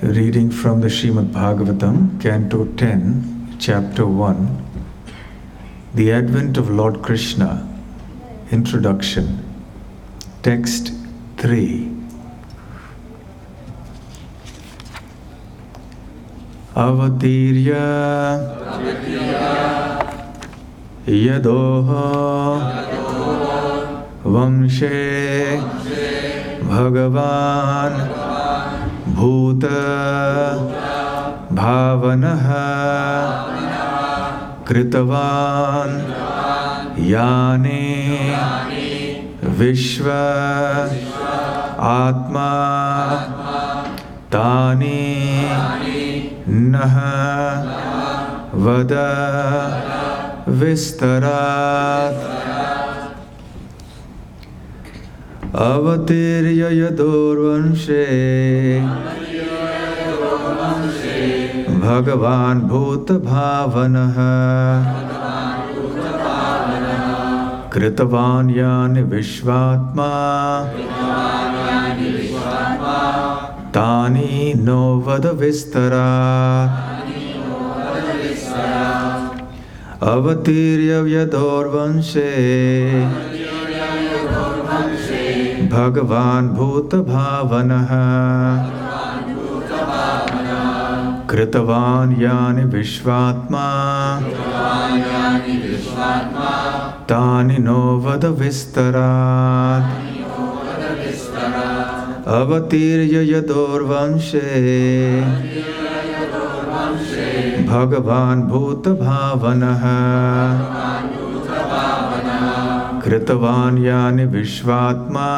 Reading from the Srimad Bhagavatam, Canto 10, Chapter 1, The Advent of Lord Krishna, Introduction, Text 3. Avatirya Yadoho Vamshe Bhagavan Bhuta Bhavanaha Kritavan Yani Vishwa Atma Tani Naha Vada Vistarat Avatirya Yadorvanshe Bhagavan Bhuta Bhavanaha Kritavan Yani Vishvatma Tani no Vada Vistara Avatirya Yadorvanshe Bhagavan Bhuta Bhavanaha Kritavan Yani Vishvatma Tani no Vada Vistarat Avatirya Yadorvanshe Bhagavan Bhuta Bhavanaha Kritavan Yani Vishvatma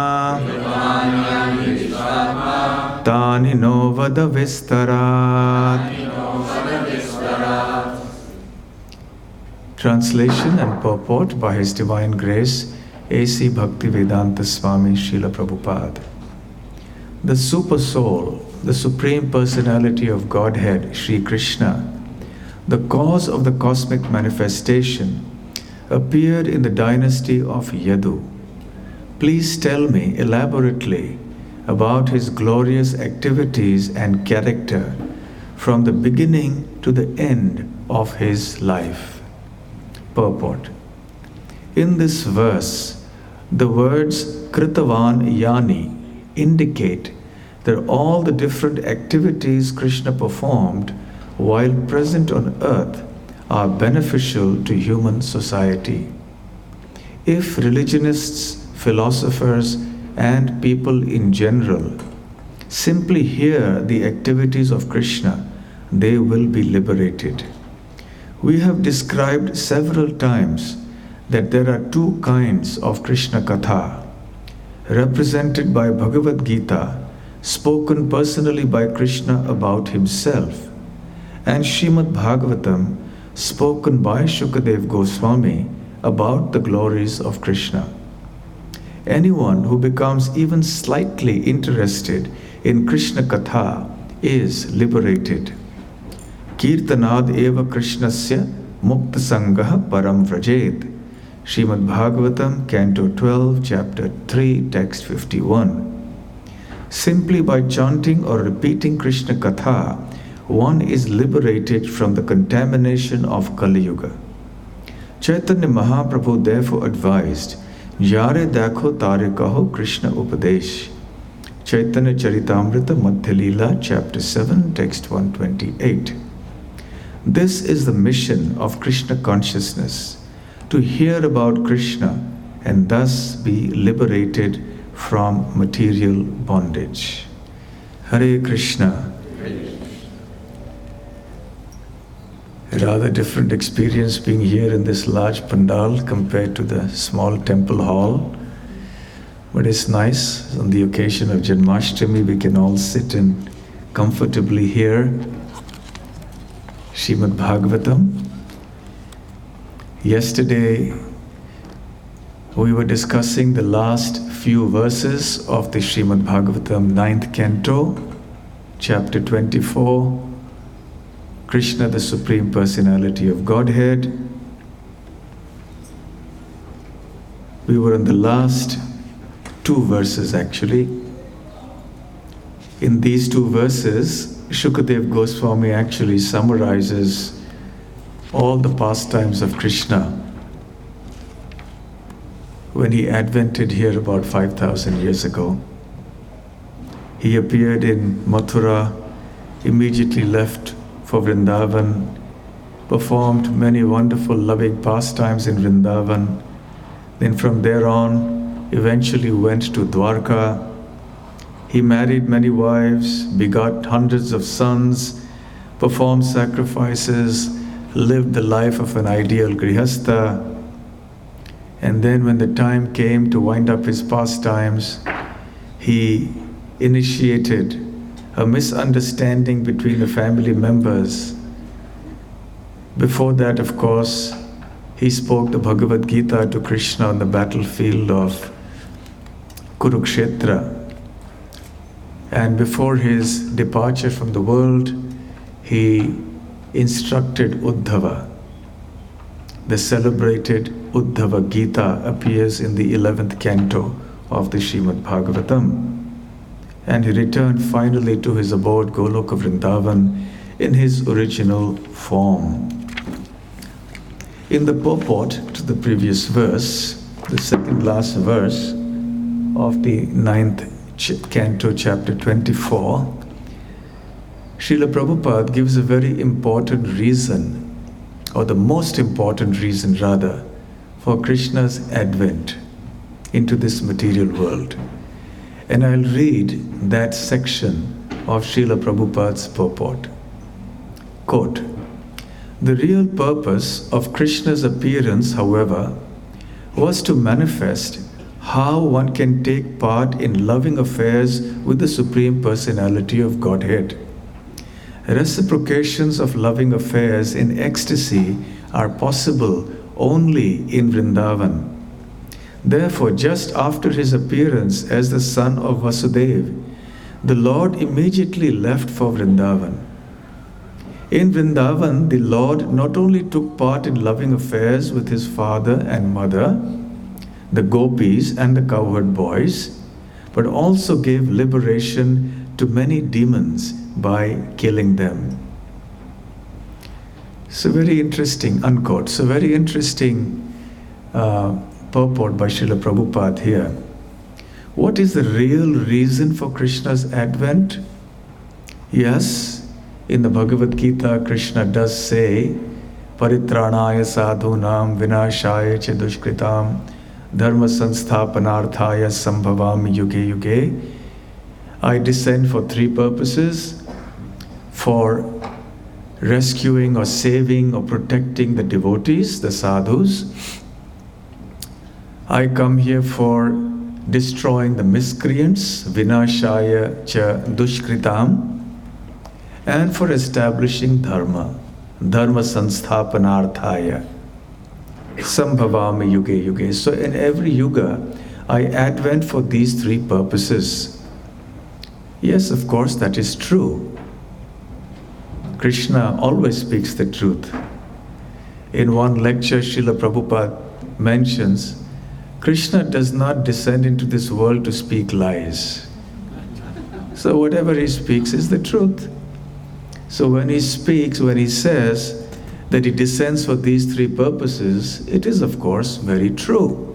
Tani no Vada Vistarat. Translation and purport by His Divine Grace H.H Bhaktivedanta Swami Srila Prabhupada. The Super Soul, the Supreme Personality of Godhead, Sri Krishna, the cause of the cosmic manifestation, appeared in the dynasty of Yadu. Please tell me elaborately about his glorious activities and character from the beginning to the end of his life. Purport. In this verse, the words Kritavan Yani indicate that all the different activities Krishna performed while present on earth are beneficial to human society. If religionists, philosophers, and people in general simply hear the activities of Krishna, they will be liberated. We have described several times that there are two kinds of Krishna Katha, represented by Bhagavad Gita, spoken personally by Krishna about himself, and Srimad Bhagavatam, spoken by Shukadev Goswami about the glories of Krishna. Anyone who becomes even slightly interested in Krishna Katha is liberated. Kirtanad eva Krishnasya mukta sangaha param vrajed. Srimad Bhagavatam, Canto 12, Chapter 3, Text 51. Simply by chanting or repeating Krishna Katha, one is liberated from the contamination of Kali Yuga. Chaitanya Mahaprabhu therefore advised, Yare dakho tare kaho Krishna Upadesh. Chaitanya Charitamrita Madhya Leela, Chapter 7, Text 128. This is the mission of Krishna consciousness, to hear about Krishna and thus be liberated from material bondage. Hare Krishna. A rather different experience being here in this large pandal compared to the small temple hall. But it's nice, on the occasion of Janmastami, we can all sit and comfortably hear Srimad Bhagavatam. Yesterday, we were discussing the last few verses of the Srimad Bhagavatam 9th Canto, Chapter 24, Krishna, the Supreme Personality of Godhead. We were in the last two verses actually. In these two verses, Shukadev Goswami actually summarizes all the pastimes of Krishna when he advented here about 5,000 years ago. He appeared in Mathura, immediately left for Vrindavan, performed many wonderful loving pastimes in Vrindavan. Then from there on, eventually went to Dwarka. He married many wives, begot hundreds of sons, performed sacrifices, lived the life of an ideal grihastha. And then when the time came to wind up his pastimes, he initiated a misunderstanding between the family members. Before that, of course, he spoke the Bhagavad Gita to Krishna on the battlefield of Kurukshetra. And before his departure from the world, he instructed Uddhava. The celebrated Uddhava Gita appears in the 11th canto of the Srimad Bhagavatam. And he returned finally to his abode, Goloka Vrindavan, in his original form. In the purport to the previous verse, the second last verse of the 9th canto, chapter 24, Srila Prabhupada gives a very important reason, or the most important reason rather, for Krishna's advent into this material world. And I'll read that section of Srila Prabhupada's purport. Quote, "The real purpose of Krishna's appearance, however, was to manifest how one can take part in loving affairs with the Supreme Personality of Godhead. Reciprocations of loving affairs in ecstasy are possible only in Vrindavan. Therefore, just after his appearance as the son of Vasudeva, the Lord immediately left for Vrindavan. In Vrindavan, the Lord not only took part in loving affairs with his father and mother, the gopis and the cowherd boys, but also gave liberation to many demons by killing them." So very interesting, unquote. So very interesting purport by Srila Prabhupada here. What is the real reason for Krishna's advent? Yes, in the Bhagavad Gita, Krishna does say, "Paritranaya sadhunam vinashaya cha dushkritam dharma sansthapanarthaya sambhavam yuge yuge." I descend for three purposes: for rescuing or saving or protecting the devotees, the sadhus. I come here for destroying the miscreants, vinashaya cha dushkritam, and for establishing dharma, dharma sansthapanarthaya, sambhavami yuge yuge. So in every yuga, I advent for these three purposes. Yes, of course, that is true. Krishna always speaks the truth. In one lecture, Srila Prabhupada mentions, Krishna does not descend into this world to speak lies. So whatever he speaks is the truth. So when he speaks, when he says that he descends for these three purposes, it is of course very true.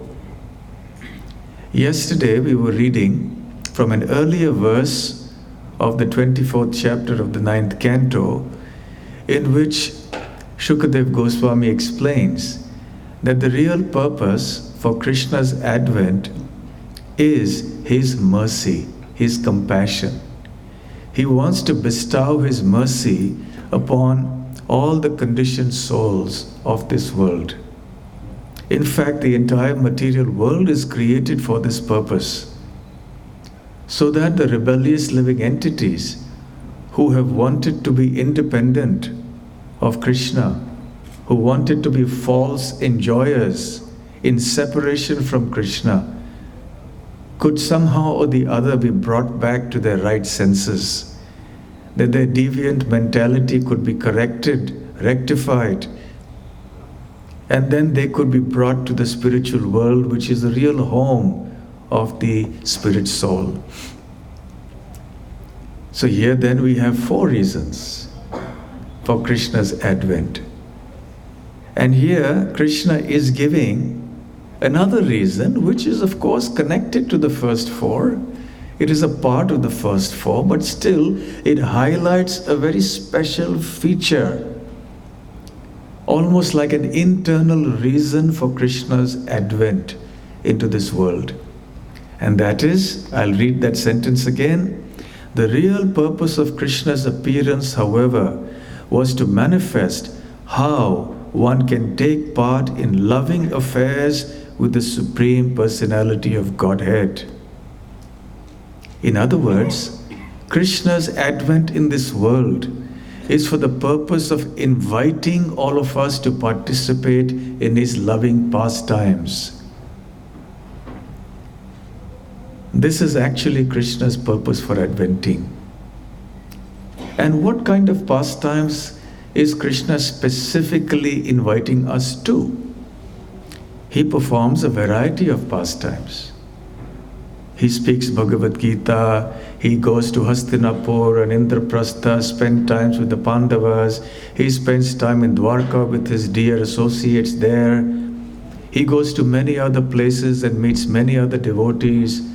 Yesterday we were reading from an earlier verse of the 24th chapter of the 9th canto, in which Shukadev Goswami explains that the real purpose for Krishna's advent is his mercy, his compassion. He wants to bestow his mercy upon all the conditioned souls of this world. In fact, the entire material world is created for this purpose, so that the rebellious living entities who have wanted to be independent of Krishna, who wanted to be false enjoyers in separation from Krishna, could somehow or the other be brought back to their right senses, that their deviant mentality could be corrected, rectified, and then they could be brought to the spiritual world, which is the real home of the spirit soul. So here then we have 4 reasons for Krishna's advent. And here Krishna is giving another reason, which is of course connected to the first 4. It is a part of the first 4, but still it highlights a very special feature, almost like an internal reason for Krishna's advent into this world. And that is, I'll read that sentence again. The real purpose of Krishna's appearance, however, was to manifest how one can take part in loving affairs with the Supreme Personality of Godhead. In other words, Krishna's advent in this world is for the purpose of inviting all of us to participate in his loving pastimes. This is actually Krishna's purpose for adventing. And what kind of pastimes is Krishna specifically inviting us to? He performs a variety of pastimes. He speaks Bhagavad Gita, he goes to Hastinapur and Indraprastha, spends times with the Pandavas, he spends time in Dwarka with his dear associates there. He goes to many other places and meets many other devotees.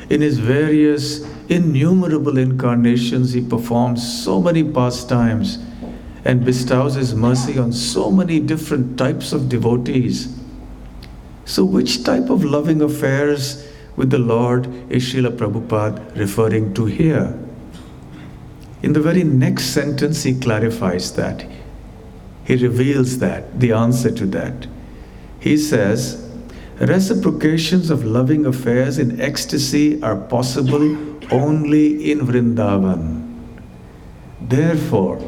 In his various innumerable incarnations, he performs so many pastimes and bestows his mercy on so many different types of devotees. So which type of loving affairs with the Lord is Srila Prabhupada referring to here? In the very next sentence, he clarifies that. He reveals that, the answer to that. He says, reciprocations of loving affairs in ecstasy are possible only in Vrindavan. Therefore,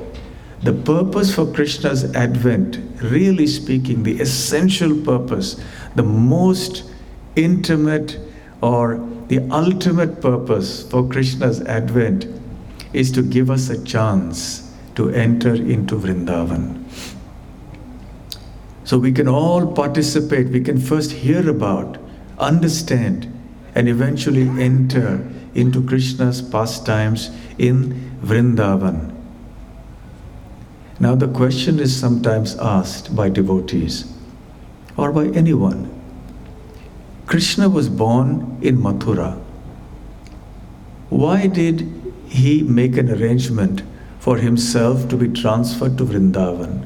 the purpose for Krishna's advent, really speaking, the essential purpose, the most intimate or the ultimate purpose for Krishna's advent is to give us a chance to enter into Vrindavan. So we can all participate, we can first hear about, understand, and eventually enter into Krishna's pastimes in Vrindavan. Now the question is sometimes asked by devotees or by anyone. Krishna was born in Mathura. Why did he make an arrangement for himself to be transferred to Vrindavan?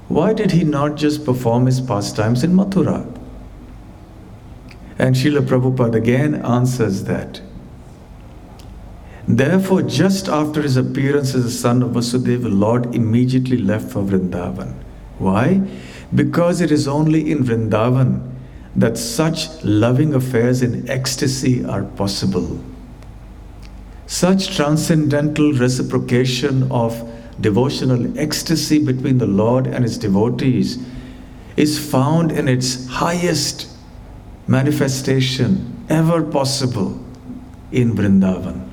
Why did he not just perform his pastimes in Mathura? And Srila Prabhupada again answers that. Therefore, just after his appearance as the son of Vasudeva, Lord immediately left for Vrindavan. Why? Because it is only in Vrindavan that such loving affairs in ecstasy are possible. Such transcendental reciprocation of devotional ecstasy between the Lord and his devotees is found in its highest manifestation ever possible in Vrindavan.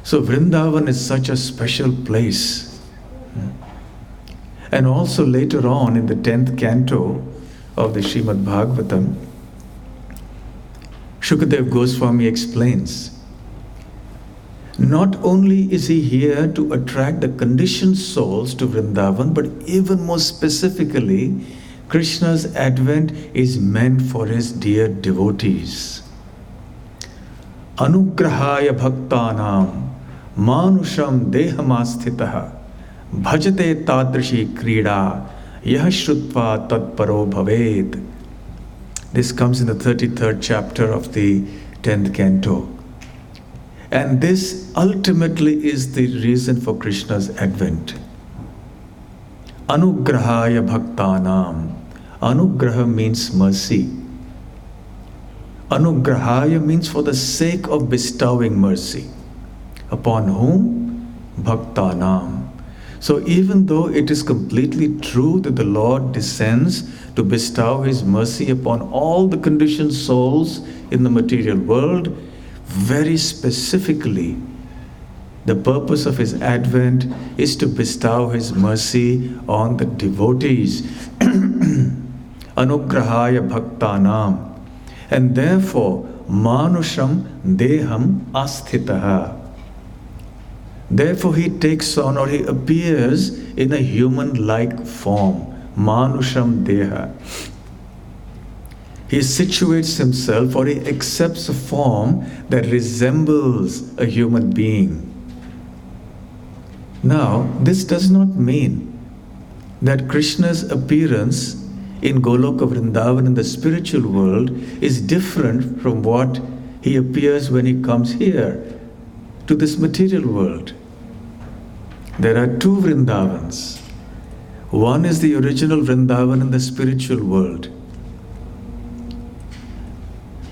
So Vrindavan is such a special place. And also later on in the 10th canto of the Srimad Bhagavatam, Shukadeva Goswami explains, not only is he here to attract the conditioned souls to Vrindavan, but even more specifically, Krishna's advent is meant for his dear devotees. Anugrahaya bhaktanam manusham dehamastitaha bhajate tadrishi krida yah shrutva tatparo bhaved. This comes in the 33rd chapter of the 10th canto. And this ultimately is the reason for Krishna's advent. Anugrahaya bhaktanam. Anugraha means mercy. Anugrahaya means for the sake of bestowing mercy. Upon whom? Bhaktanam. So even though it is completely true that the Lord descends to bestow his mercy upon all the conditioned souls in the material world, very specifically, the purpose of his advent is to bestow his mercy on the devotees. Anugrahaya bhaktanam. And therefore, manusham deham asthitaha. Therefore he takes on, or he appears in a human-like form, Manusham Deha. He situates himself, or he accepts a form that resembles a human being. Now, this does not mean that Krishna's appearance in Goloka Vrindavan in the spiritual world is different from what he appears when he comes here to this material world. There are two Vrindavans. One is the original Vrindavan in the spiritual world.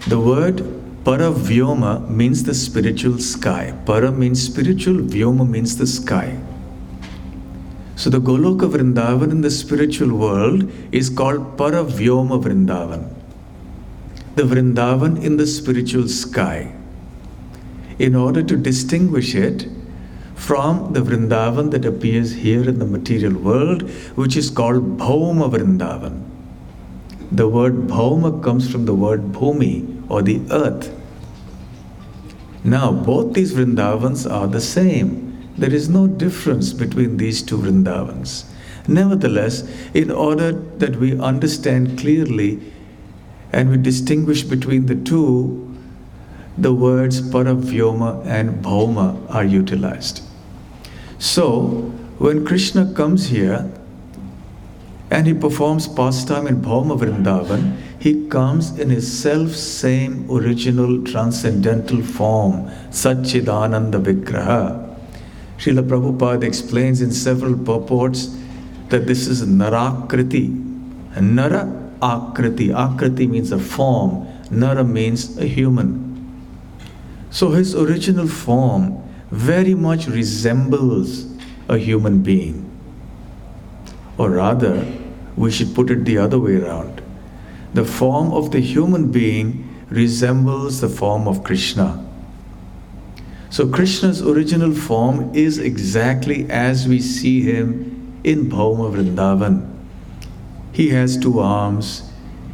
The word Paravyoma means the spiritual sky. Para means spiritual, Vyoma means the sky. So the Goloka Vrindavan in the spiritual world is called Paravyoma Vrindavan. The Vrindavan in the spiritual sky. In order to distinguish it from the Vrindavan that appears here in the material world, which is called Bhauma Vrindavan. The word Bhauma comes from the word Bhumi, or the earth. Now, both these Vrindavans are the same. There is no difference between these two Vrindavans. Nevertheless, in order that we understand clearly and we distinguish between the two, the words Paravyoma and Bhauma are utilized. So, when Krishna comes here and he performs pastime in Bhauma Vrindavan, he comes in his self-same original transcendental form, Satchidananda Vigraha. Srila Prabhupada explains in several purports that this is Narakriti. Nara Akriti. Akriti means a form. Nara means a human. So his original form very much resembles a human being. Or rather, we should put it the other way around. The form of the human being resembles the form of Krishna. So Krishna's original form is exactly as we see him in Bhauma Vrindavan. He has two arms,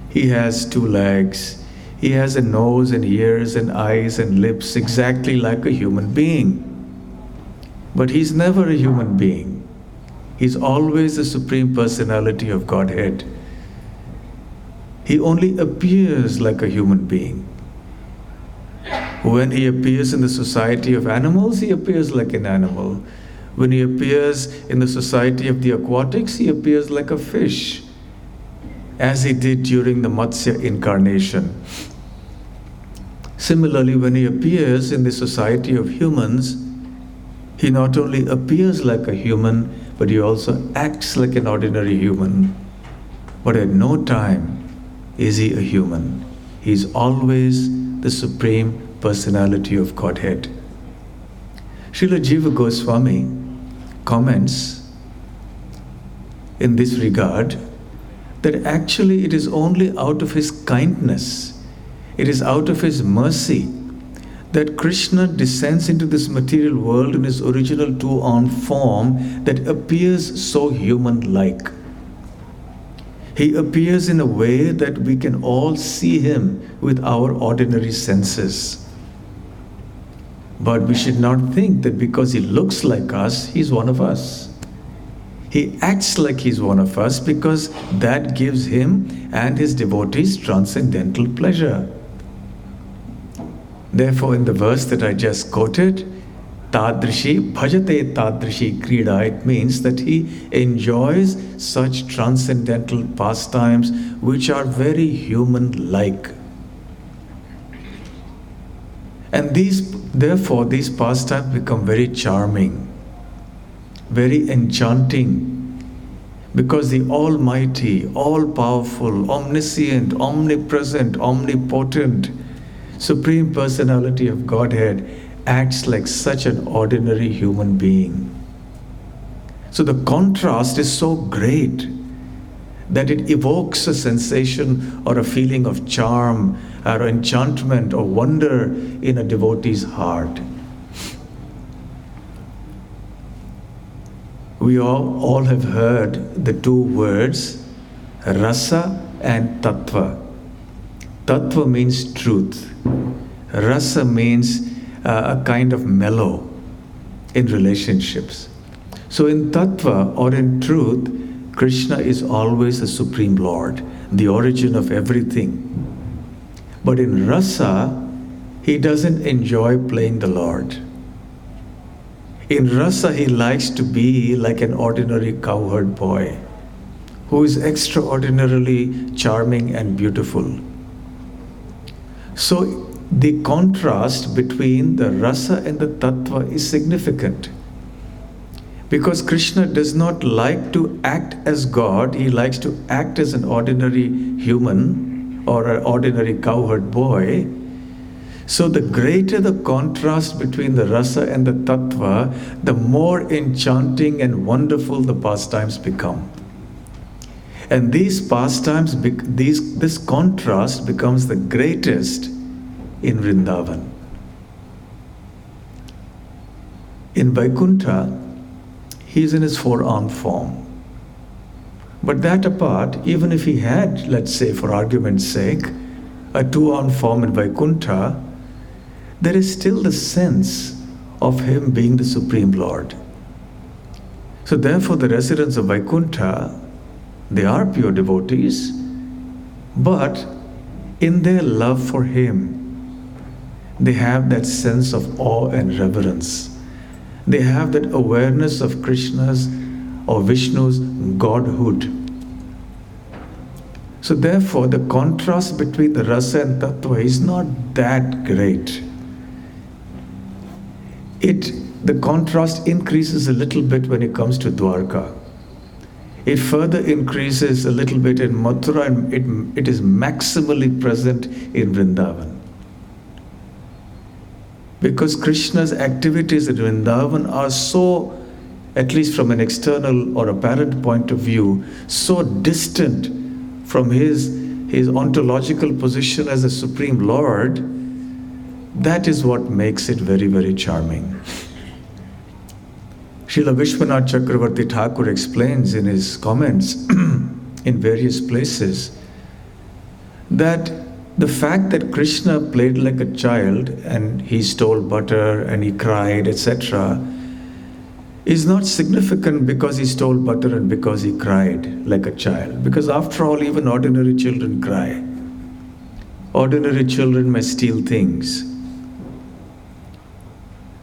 he has two legs, he has a nose and ears and eyes and lips exactly like a human being. But he's never a human being. He's always the Supreme Personality of Godhead. He only appears like a human being. When he appears in the society of animals, he appears like an animal. When he appears in the society of the aquatics, he appears like a fish, as he did during the Matsya incarnation. Similarly, when he appears in the society of humans, he not only appears like a human, but he also acts like an ordinary human. But at no time is he a human. He is always the Supreme Personality of Godhead. Srila Jiva Goswami comments in this regard that actually it is only out of his kindness, it is out of his mercy that Krishna descends into this material world in his original two-armed form that appears so human-like. He appears in a way that we can all see him with our ordinary senses. But we should not think that because he looks like us, he's one of us. He acts like he's one of us because that gives him and his devotees transcendental pleasure. Therefore, in the verse that I just quoted, Tadrishi bhajate tadrishi krida, it means that he enjoys such transcendental pastimes which are very human-like. And therefore, these pastimes become very charming, very enchanting, because the Almighty, all-powerful, omniscient, omnipresent, omnipotent, Supreme Personality of Godhead acts like such an ordinary human being. So the contrast is so great that it evokes a sensation or a feeling of charm or enchantment or wonder in a devotee's heart. We all have heard the two words rasa and tattva. Tattva means truth. Rasa means a kind of mellow. in relationships. So in Tattva or in truth, Krishna is always the Supreme Lord, the origin of everything. But in Rasa, he doesn't enjoy playing the Lord. In Rasa, he likes to be like an ordinary cowherd boy who is extraordinarily charming and beautiful. So the contrast between the Rasa and the Tattva is significant. Because Krishna does not like to act as God, he likes to act as an ordinary human or an ordinary cowherd boy. So the greater the contrast between the Rasa and the Tattva, the more enchanting and wonderful the pastimes become. And these pastimes, this contrast becomes the greatest in Vrindavan. In Vaikuntha, he is in his four-armed form. But that apart, even if he had, let's say for argument's sake, a two-armed form in Vaikuntha, there is still the sense of him being the Supreme Lord. So therefore the residents of Vaikuntha, they are pure devotees, but in their love for him, they have that sense of awe and reverence. They have that awareness of Krishna's or Vishnu's godhood. So therefore, the contrast between the Rasa and Tattva is not that great. The contrast increases a little bit when it comes to Dwarka. It further increases a little bit in Mathura, and it is maximally present in Vrindavan. Because Krishna's activities in Vrindavan are so, at least from an external or apparent point of view, so distant from his ontological position as a Supreme Lord, that is what makes it very, very charming. Srila Vishwanath Chakravarti Thakur explains in his comments in various places that the fact that Krishna played like a child and he stole butter and he cried, etc., is not significant because he stole butter and because he cried like a child. Because after all, even ordinary children cry. Ordinary children may steal things.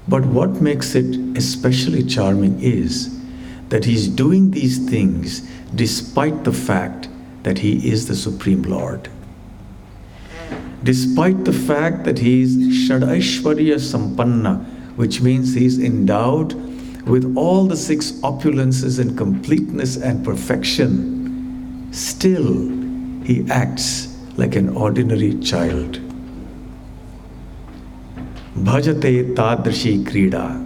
But what makes it especially charming is that he's doing these things despite the fact that he is the Supreme Lord. Despite the fact that he is Shadaishwarya Sampanna, which means he is endowed with all the six opulences and completeness and perfection, still he acts like an ordinary child. Bhajate tadrishi krida.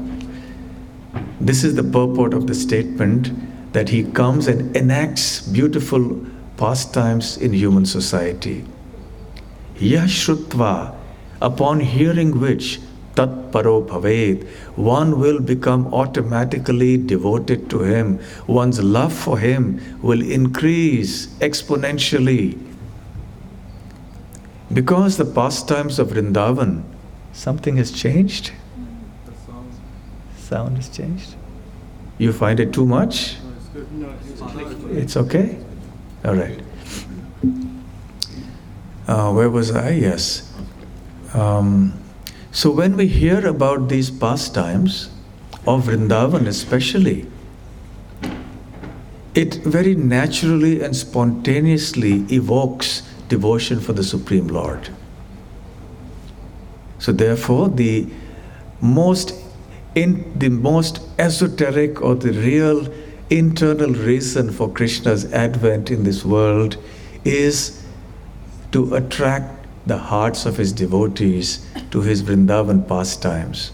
This is the purport of the statement, that he comes and enacts beautiful pastimes in human society. Yashrutva, upon hearing which, tat paro bhaved, one will become automatically devoted to him. One's love for him will increase exponentially. Because the pastimes of Vrindavan, something has changed? Sound has changed? You find it too much? It's okay? All right. Where was I? Yes. So when we hear about these pastimes of Vrindavan especially, it very naturally and spontaneously evokes devotion for the Supreme Lord. So therefore, the most esoteric or the real internal reason for Krishna's advent in this world is to attract the hearts of his devotees to his Vrindavan pastimes,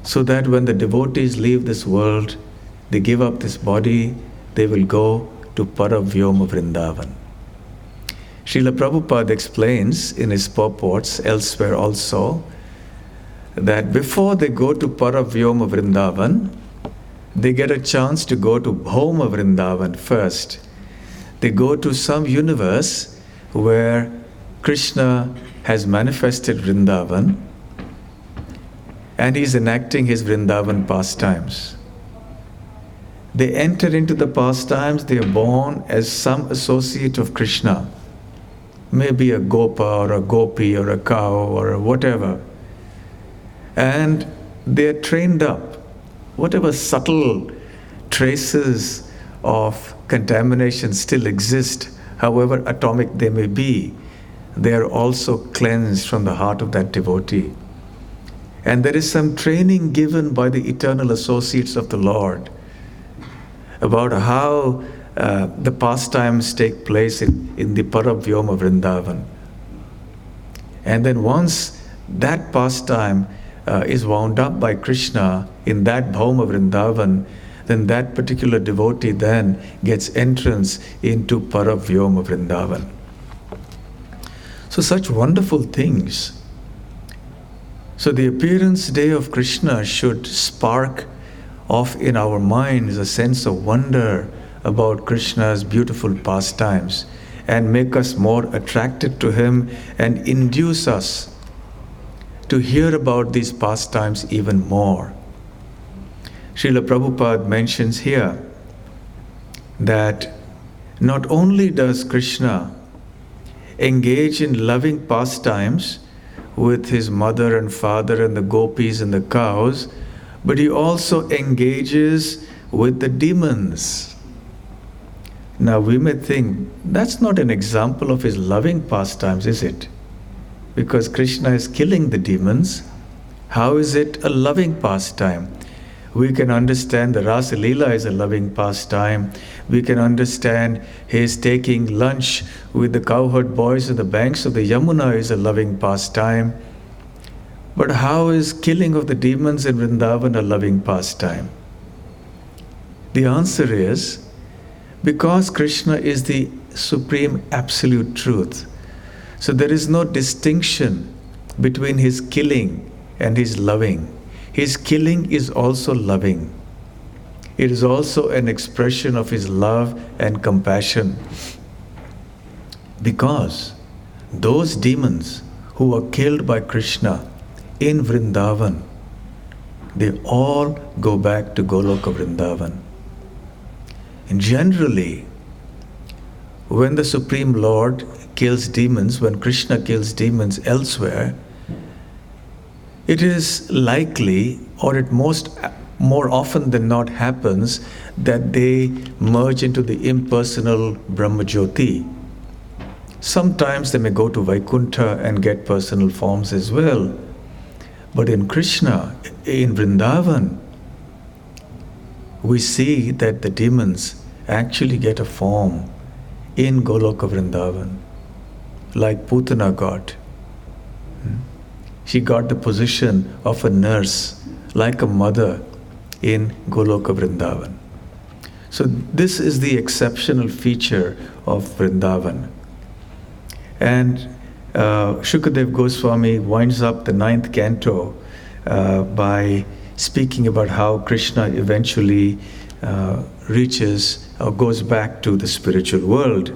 so that when the devotees leave this world, they give up this body, they will go to Paravyoma Vrindavan. Srila Prabhupada explains in his purports elsewhere also that before they go to Paravyoma Vrindavan, they get a chance to go to Bhoma Vrindavan first. They go to some universe where Krishna has manifested Vrindavan, and he's enacting his Vrindavan pastimes. They enter into the pastimes, they are born as some associate of Krishna, maybe a gopa or a gopi or a cow or whatever. And they're trained up. Whatever subtle traces of contamination still exist, however atomic they may be, they are also cleansed from the heart of that devotee. And there is some training given by the eternal associates of the Lord about how the pastimes take place in the Paravyoma Vrindavan. And then once that pastime is wound up by Krishna in that Bhauma Vrindavan, then that particular devotee then gets entrance into Paravyoma Vrindavan. So such wonderful things. So the appearance day of Krishna should spark off in our minds a sense of wonder about Krishna's beautiful pastimes and make us more attracted to him and induce us to hear about these pastimes even more. Srila Prabhupada mentions here that not only does Krishna engage in loving pastimes with his mother and father and the gopis and the cows, but he also engages with the demons. Now we may think, that's not an example of his loving pastimes, is it? Because Krishna is killing the demons. How is it a loving pastime? We can understand the Rasa Leela is a loving pastime. We can understand his taking lunch with the cowherd boys on the banks of the Yamuna is a loving pastime. But how is killing of the demons in Vrindavan a loving pastime? The answer is, because Krishna is the supreme absolute truth. So there is no distinction between his killing and his loving. His killing is also loving. It is also an expression of his love and compassion. Because those demons who were killed by Krishna in Vrindavan, they all go back to Goloka Vrindavan. And generally, when the Supreme Lord kills demons, when Krishna kills demons elsewhere, it is likely, or it more often than not happens, that they merge into the impersonal Brahmajyoti. Sometimes they may go to Vaikuntha and get personal forms as well. But in Krishna, in Vrindavan, we see that the demons actually get a form in Goloka Vrindavan, like Putana got. She got the position of a nurse, like a mother in Goloka Vrindavan. So this is the exceptional feature of Vrindavan. And Shukadev Goswami winds up the 9th canto by speaking about how Krishna eventually reaches or goes back to the spiritual world.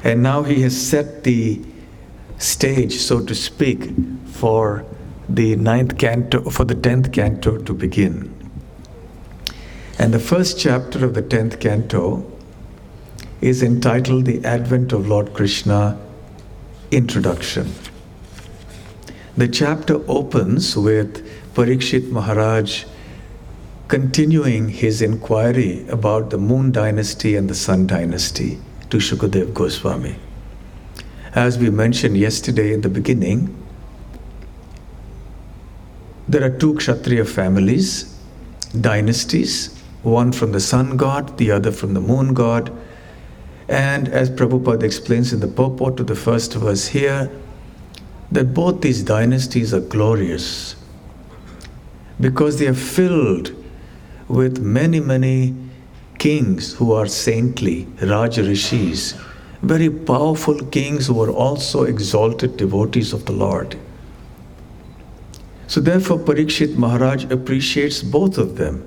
And now he has set the stage, so to speak, for the 9th canto, for the 10th canto to begin. And the first chapter of the 10th canto is entitled The Advent of Lord Krishna, Introduction. The chapter opens with Parikshit Maharaj continuing his inquiry about the Moon Dynasty and the Sun Dynasty to Shukadev Goswami. As we mentioned yesterday in the beginning, there are 2 Kshatriya families, dynasties, one from the sun god, the other from the moon god. And as Prabhupada explains in the purport to the first verse here, that both these dynasties are glorious because they are filled with many, many kings who are saintly, Raj Rishis, very powerful kings who are also exalted devotees of the Lord. So therefore Parikshit Maharaj appreciates both of them.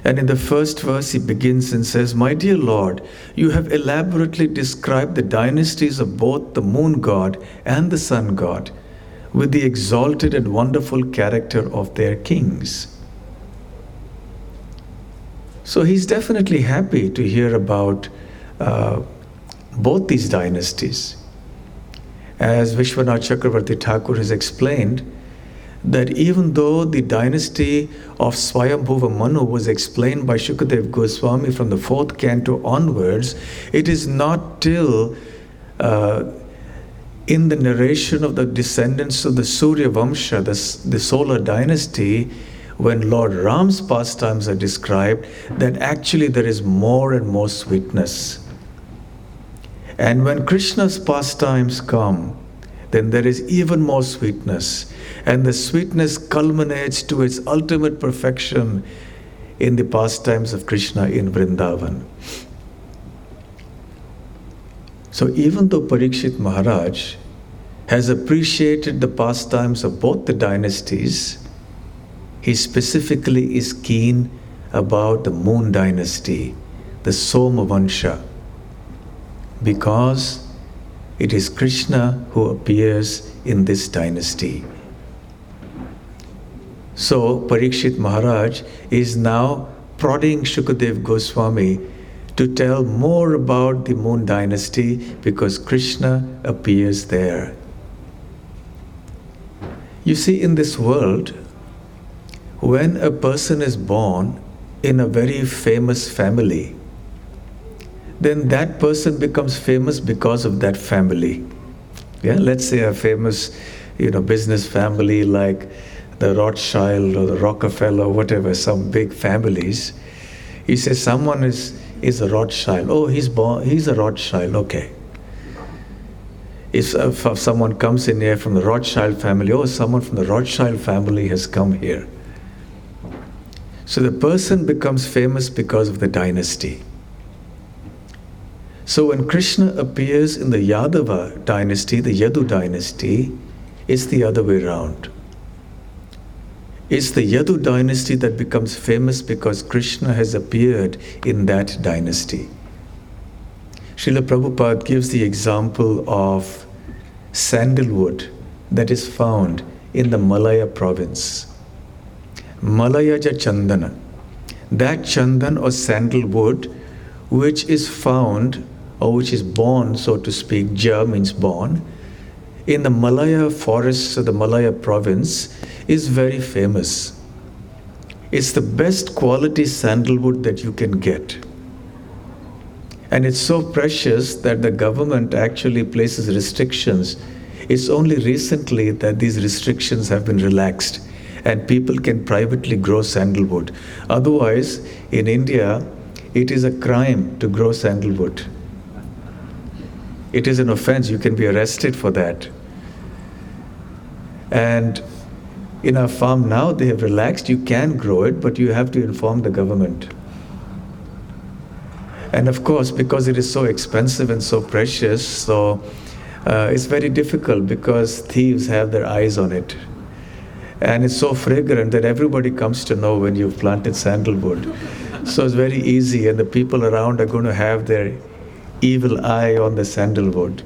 And in the first verse he begins and says, "My dear Lord, you have elaborately described the dynasties of both the moon god and the sun god, with the exalted and wonderful character of their kings. So he's definitely happy to hear about both these dynasties. As Vishwanath Chakravarti Thakur has explained, that even though the dynasty of Swayambhuva Manu was explained by Shukadev Goswami from the 4th canto onwards, it is not till in the narration of the descendants of the Surya Vamsha, the solar dynasty, when Lord Ram's pastimes are described, that actually there is more and more sweetness. And when Krishna's pastimes come, then there is even more sweetness. And the sweetness culminates to its ultimate perfection in the pastimes of Krishna in Vrindavan. So even though Parikshit Maharaj has appreciated the pastimes of both the dynasties, he specifically is keen about the Moon dynasty, the Somavansha, because it is Krishna who appears in this dynasty. So Parikshit Maharaj is now prodding Shukadev Goswami to tell more about the Moon dynasty because Krishna appears there. You see, in this world, when a person is born in a very famous family, then that person becomes famous because of that family. Yeah, let's say a famous, business family like the Rothschild or the Rockefeller, whatever, some big families. He says someone is a Rothschild. Oh, he's a Rothschild, okay. If someone comes in here from the Rothschild family, oh, someone from the Rothschild family has come here. So the person becomes famous because of the dynasty. So when Krishna appears in the Yadava dynasty, the Yadu dynasty, it's the other way around. It's the Yadu dynasty that becomes famous because Krishna has appeared in that dynasty. Srila Prabhupada gives the example of sandalwood that is found in the Malaya province. Malayaja Chandana. That chandan or sandalwood which is found or which is born, so to speak, Ja means born, in the Malaya forests of the Malaya province is very famous. It's the best quality sandalwood that you can get. And it's so precious that the government actually places restrictions. It's only recently that these restrictions have been relaxed and people can privately grow sandalwood. Otherwise, in India, it is a crime to grow sandalwood. It is an offense. You can be arrested for that. And in our farm now, they have relaxed. You can grow it, but you have to inform the government. And of course, because it is so expensive and so precious, so it's very difficult because thieves have their eyes on it. And it's so fragrant that everybody comes to know when you've planted sandalwood. So it's very easy, and the people around are going to have their evil eye on the sandalwood.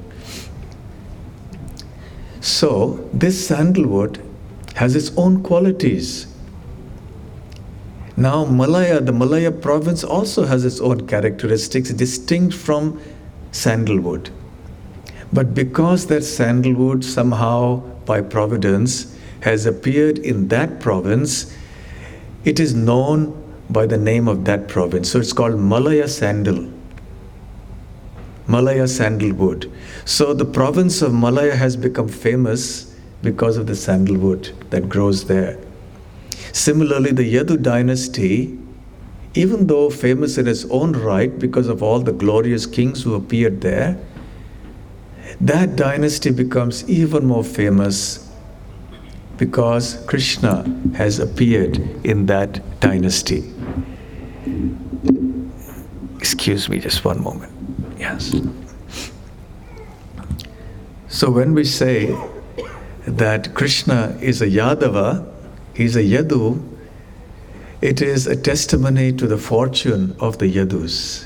So this sandalwood has its own qualities. Now Malaya, the Malaya province also has its own characteristics distinct from sandalwood. But because that sandalwood somehow by providence has appeared in that province, it is known by the name of that province. So it's called Malaya sandal. Malaya sandalwood. So the province of Malaya has become famous because of the sandalwood that grows there. Similarly, the Yadu dynasty, even though famous in its own right because of all the glorious kings who appeared there, that dynasty becomes even more famous because Krishna has appeared in that dynasty. Excuse me, just one moment. Yes. So when we say that Krishna is a Yadava, he's a Yadu, it is a testimony to the fortune of the Yadus.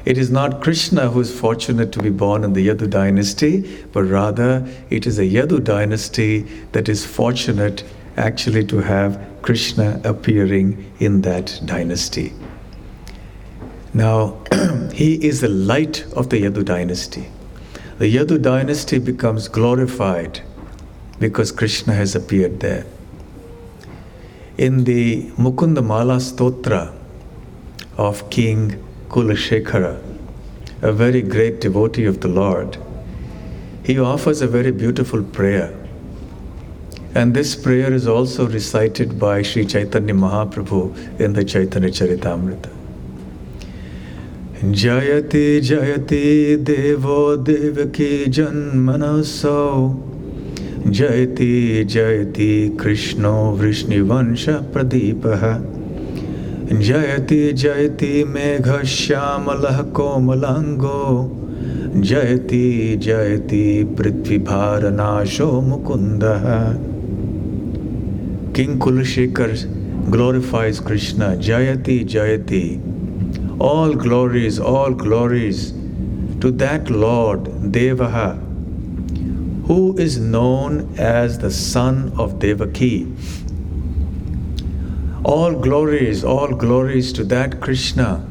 It is not Krishna who is fortunate to be born in the Yadu dynasty, but rather it is a Yadu dynasty that is fortunate actually to have Krishna appearing in that dynasty. Now, he is the light of the Yadu dynasty. The Yadu dynasty becomes glorified because Krishna has appeared there. In the Mukunda Mala Stotra of King Kulashekara, a very great devotee of the Lord, he offers a very beautiful prayer. And this prayer is also recited by Sri Chaitanya Mahaprabhu in the Chaitanya Charitamrita. Jayati Jayati Devo Devaki Janmastami Jayati Jayati Krishno Vrishnivansha Pradipaha Jayati Jayati Megha Shyamalah Komalango Jayati Jayati Prithvibharanasho Mukundaha. King Kulashekar glorifies Krishna. Jayati Jayati. All glories to that Lord Devaha, who is known as the son of Devaki. All glories to that Krishna,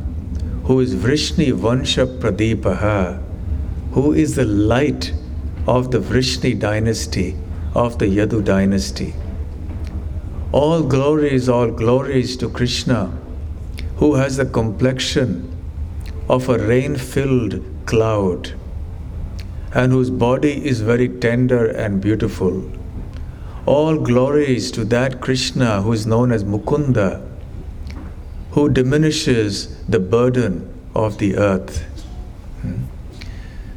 who is Vrishni Vansha Pradipaha, who is the light of the Vrishni dynasty, of the Yadu dynasty. All glories to Krishna, who has the complexion of a rain-filled cloud and whose body is very tender and beautiful. All glories to that Krishna who is known as Mukunda, who diminishes the burden of the earth.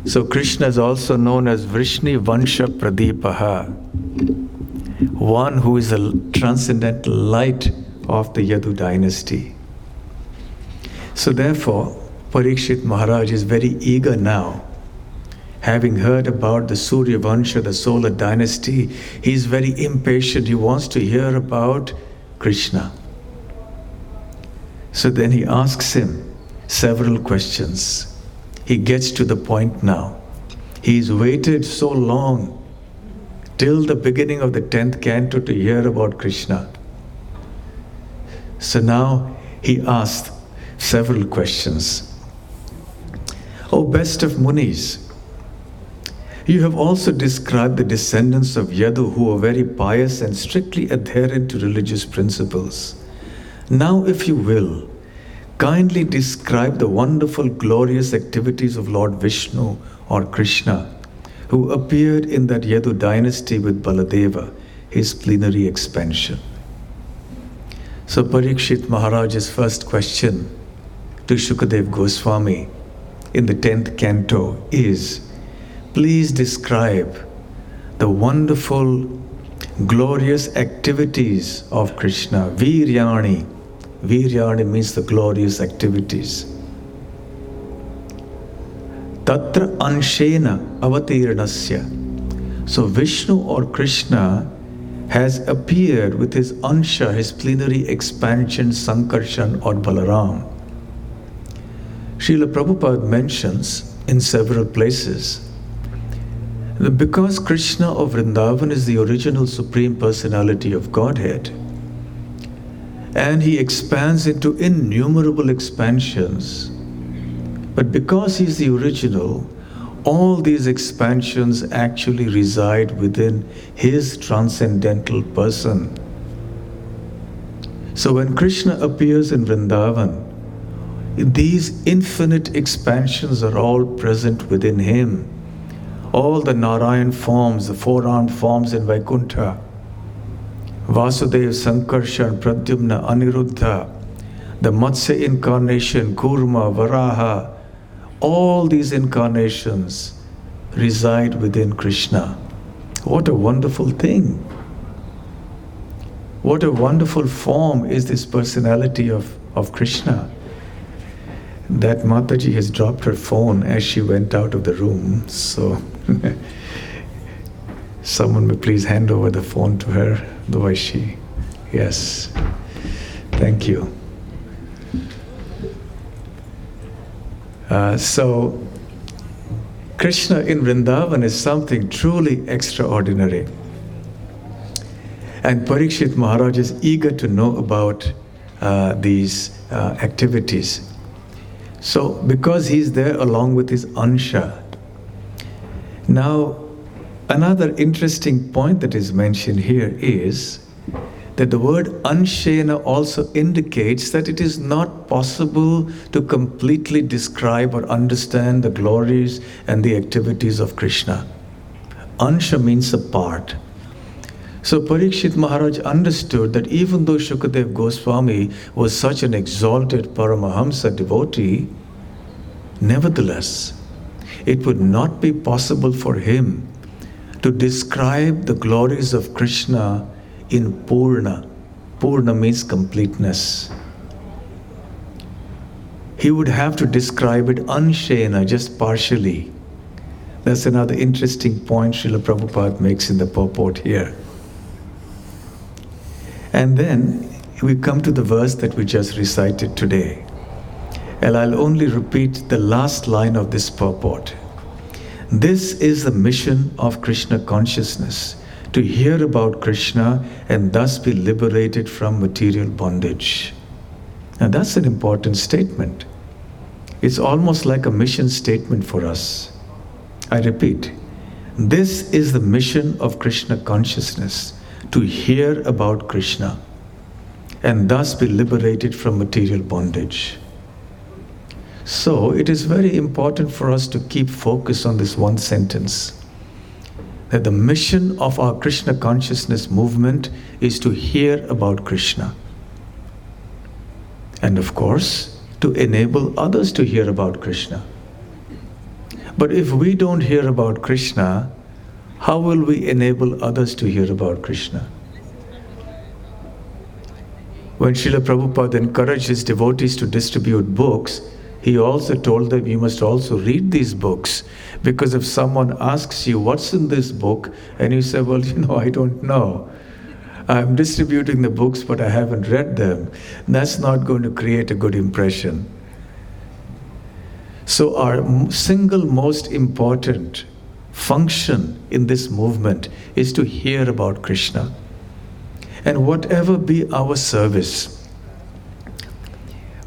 So Krishna is also known as Vrishni Vansha Pradipaha, one who is a transcendental light of the Yadu dynasty. So therefore, Parikshit Maharaj is very eager now. Having heard about the Surya Vansha, the solar dynasty, he is very impatient. He wants to hear about Krishna. So then he asks him several questions. He gets to the point now. He's waited so long till the beginning of the 10th canto to hear about Krishna. So now he asked several questions. O best of Munis, you have also described the descendants of Yadu who were very pious and strictly adherent to religious principles. Now, if you will, kindly describe the wonderful, glorious activities of Lord Vishnu or Krishna, who appeared in that Yadu dynasty with Baladeva, his plenary expansion. So Parikshit Maharaj's first question to Shukadev Goswami in the 10th canto is, please describe the wonderful, glorious activities of Krishna. Viryani. Viryani means the glorious activities. Tatra anshena avatirnasya. So Vishnu or Krishna has appeared with his ansha, his plenary expansion, Sankarshan or Balaram. Srila Prabhupada mentions in several places that because Krishna of Vrindavan is the original Supreme Personality of Godhead, and he expands into innumerable expansions, but because he is the original, all these expansions actually reside within his transcendental person. So when Krishna appears in Vrindavan, these infinite expansions are all present within him. All the Narayan forms, the four-armed forms in Vaikuntha, Vasudeva, Sankarshan, Pradyumna, Aniruddha, the Matsya incarnation, Kurma, Varaha, all these incarnations reside within Krishna. What a wonderful thing. What a wonderful form is this personality of Krishna. That Mataji has dropped her phone as she went out of the room, so someone may please hand over the phone to her, otherwise she, yes, thank you. So Krishna in Vrindavan is something truly extraordinary. And Parikshit Maharaj is eager to know about these activities. So because he's there along with his Ansha. Now, another interesting point that is mentioned here is that the word Anshena also indicates that it is not possible to completely describe or understand the glories and the activities of Krishna. Ansha means a part. So Parikshit Maharaj understood that even though Shukadev Goswami was such an exalted Paramahamsa devotee, nevertheless, it would not be possible for him to describe the glories of Krishna in Purna. Purna means completeness. He would have to describe it Anshena, just partially. That's another interesting point Srila Prabhupada makes in the purport here. And then we come to the verse that we just recited today. And I'll only repeat the last line of this purport. This is the mission of Krishna consciousness, to hear about Krishna and thus be liberated from material bondage. Now that's an important statement. It's almost like a mission statement for us. I repeat, this is the mission of Krishna consciousness, to hear about Krishna and thus be liberated from material bondage. So it is very important for us to keep focus on this one sentence, that the mission of our Krishna consciousness movement is to hear about Krishna. And of course, to enable others to hear about Krishna. But if we don't hear about Krishna, how will we enable others to hear about Krishna? When Srila Prabhupada encouraged his devotees to distribute books, he also told them, you must also read these books. Because if someone asks you, what's in this book? And you say, well, I don't know. I'm distributing the books, but I haven't read them. That's not going to create a good impression. So our single most important function in this movement is to hear about Krishna. And whatever be our service,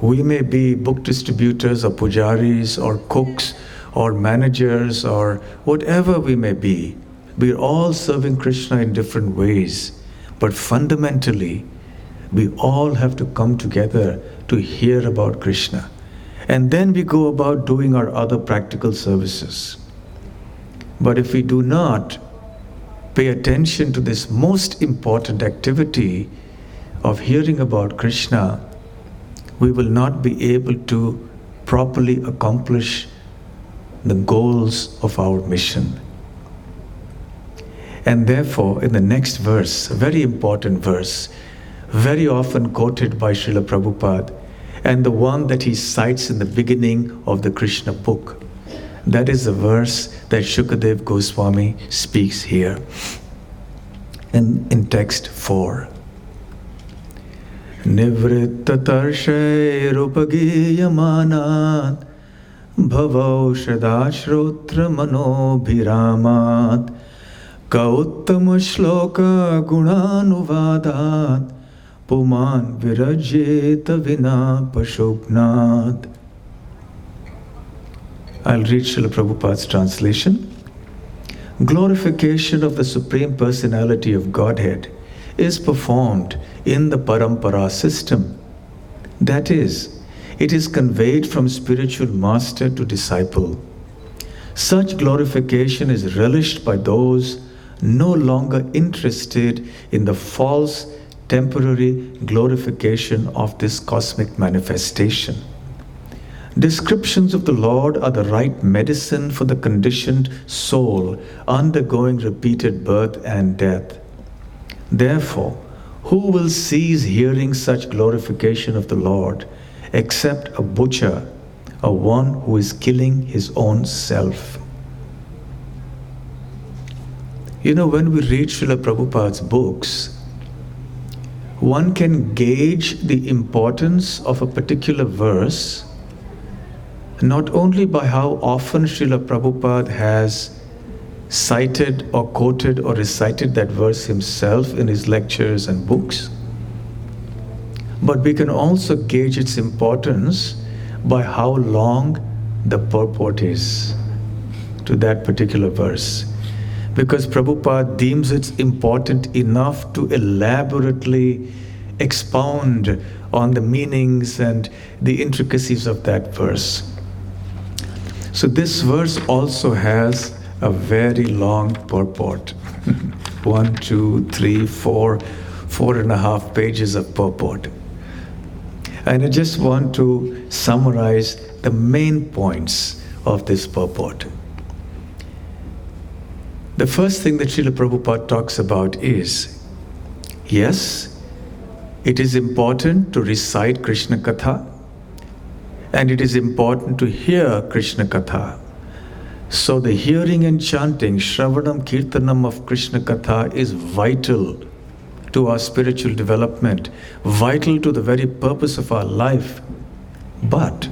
we may be book distributors or pujaris or cooks or managers or whatever we may be, we're all serving Krishna in different ways. But fundamentally, we all have to come together to hear about Krishna. And then we go about doing our other practical services. But if we do not pay attention to this most important activity of hearing about Krishna, we will not be able to properly accomplish the goals of our mission. And therefore, in the next verse, a very important verse, very often quoted by Srila Prabhupada, and the one that he cites in the beginning of the Krishna book, that is the verse that Shukadev Goswami speaks here in text 4. Nivritta tarshay rupagiyamanat bhavaushadashrotra manobhiramat kauttama shloka gunanuvadat puman virajeta vina pashupnat. I'll read Srila Prabhupada's translation. Glorification of the Supreme Personality of Godhead is performed in the Parampara system. That is, it is conveyed from spiritual master to disciple. Such glorification is relished by those no longer interested in the false, temporary glorification of this cosmic manifestation. Descriptions of the Lord are the right medicine for the conditioned soul undergoing repeated birth and death. Therefore, who will cease hearing such glorification of the Lord except a butcher, or one who is killing his own self? When we read Srila Prabhupada's books, one can gauge the importance of a particular verse not only by how often Srila Prabhupada has cited or quoted or recited that verse himself in his lectures and books, but we can also gauge its importance by how long the purport is to that particular verse. Because Prabhupada deems it important enough to elaborately expound on the meanings and the intricacies of that verse. So this verse also has a very long purport. 1, 2, 3, 4, 4.5 pages of purport. And I just want to summarize the main points of this purport. The first thing that Srila Prabhupada talks about is, yes, it is important to recite Krishna Katha, and it is important to hear Krishna Katha. So the hearing and chanting, Shravanam Kirtanam of Krishna Katha is vital to our spiritual development, vital to the very purpose of our life. But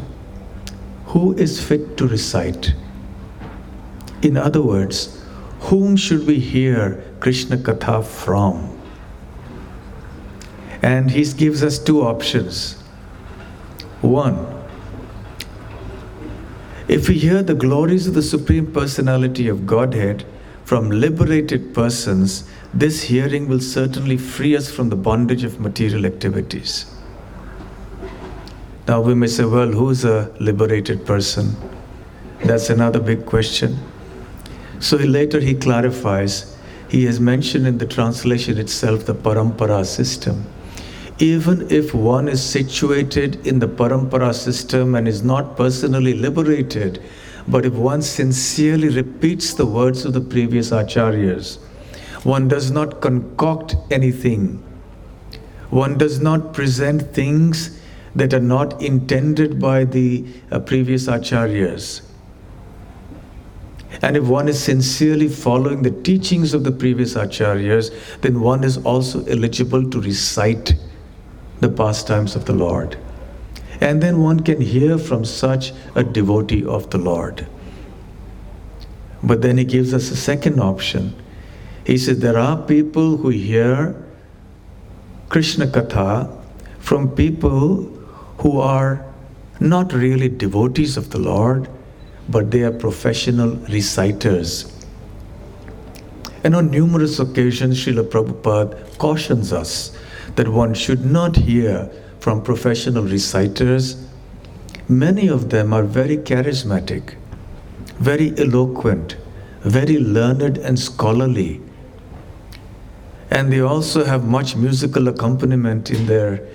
who is fit to recite? In other words, whom should we hear Krishna Katha from? And he gives us two options. One, if we hear the glories of the Supreme Personality of Godhead from liberated persons, this hearing will certainly free us from the bondage of material activities. Now we may say, well, who's a liberated person? That's another big question. So later he clarifies, he has mentioned in the translation itself the parampara system. Even if one is situated in the parampara system and is not personally liberated, but if one sincerely repeats the words of the previous acharyas, one does not concoct anything, one does not present things that are not intended by the previous acharyas. And if one is sincerely following the teachings of the previous acharyas, then one is also eligible to recite the pastimes of the Lord. And then one can hear from such a devotee of the Lord. But then he gives us a second option. He says there are people who hear Krishna Katha from people who are not really devotees of the Lord, but they are professional reciters. And on numerous occasions, Srila Prabhupada cautions us that one should not hear from professional reciters. Many of them are very charismatic, very eloquent, very learned and scholarly. And they also have much musical accompaniment in their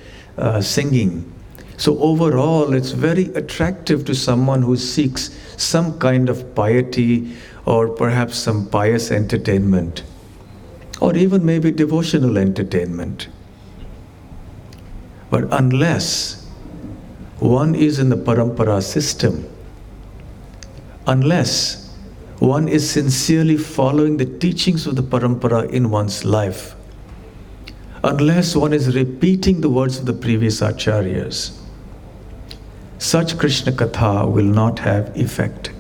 singing. So overall, it's very attractive to someone who seeks some kind of piety or perhaps some pious entertainment, or even maybe devotional entertainment. But unless one is in the parampara system, unless one is sincerely following the teachings of the parampara in one's life, unless one is repeating the words of the previous acharyas, such Krishna Katha will not have effect.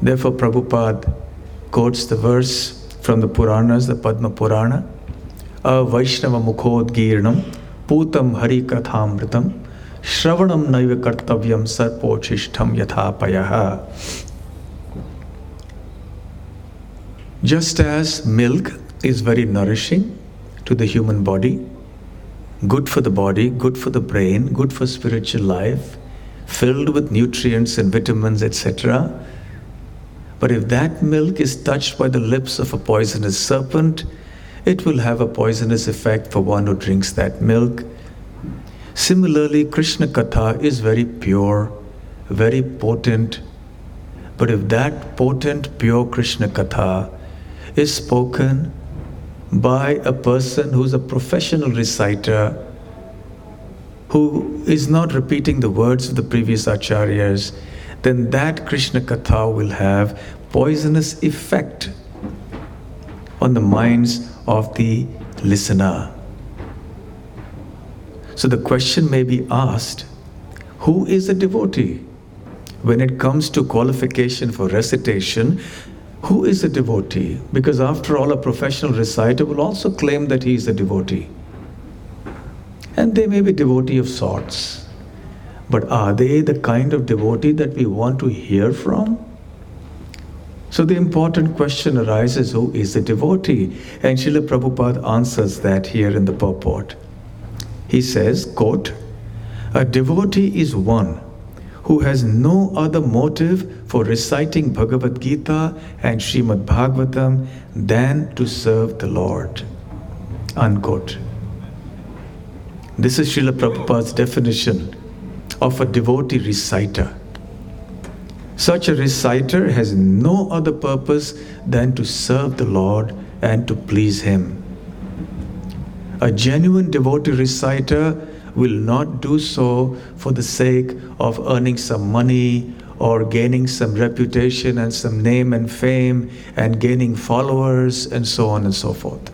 Therefore, Prabhupada quotes the verse from the Puranas, the Padma Purana, Vaishnava Mukhodgirnam Putam Hari Kathamritam Shravanam Naiva Kartavyam Sarpochishtam Yathapayaha. Just as milk is very nourishing to the human body, good for the body, good for the brain, good for spiritual life, filled with nutrients and vitamins, etc. But if that milk is touched by the lips of a poisonous serpent, it will have a poisonous effect for one who drinks that milk. Similarly, Krishna Katha is very pure, very potent. But if that potent, pure Krishna Katha is spoken by a person who is a professional reciter, who is not repeating the words of the previous acharyas, then that Krishna Katha will have poisonous effect on the minds of the listener. So the question may be asked, who is a devotee? when it comes to qualification for recitation, who is a devotee? Because after all, a professional reciter will also claim that he is a devotee. And they may be devotee of sorts. But are they the kind of devotee that we want to hear from? So the important question arises, who is a devotee? And Srila Prabhupada answers that here in the purport. He says, quote, "A devotee is one who has no other motive for reciting Bhagavad Gita and Srimad Bhagavatam than to serve the Lord." Unquote. This is Srila Prabhupada's definition of a devotee reciter. Such a reciter has no other purpose than to serve the Lord and to please Him. A genuine devotee reciter will not do so for the sake of earning some money or gaining some reputation and some name and fame and gaining followers and so on and so forth.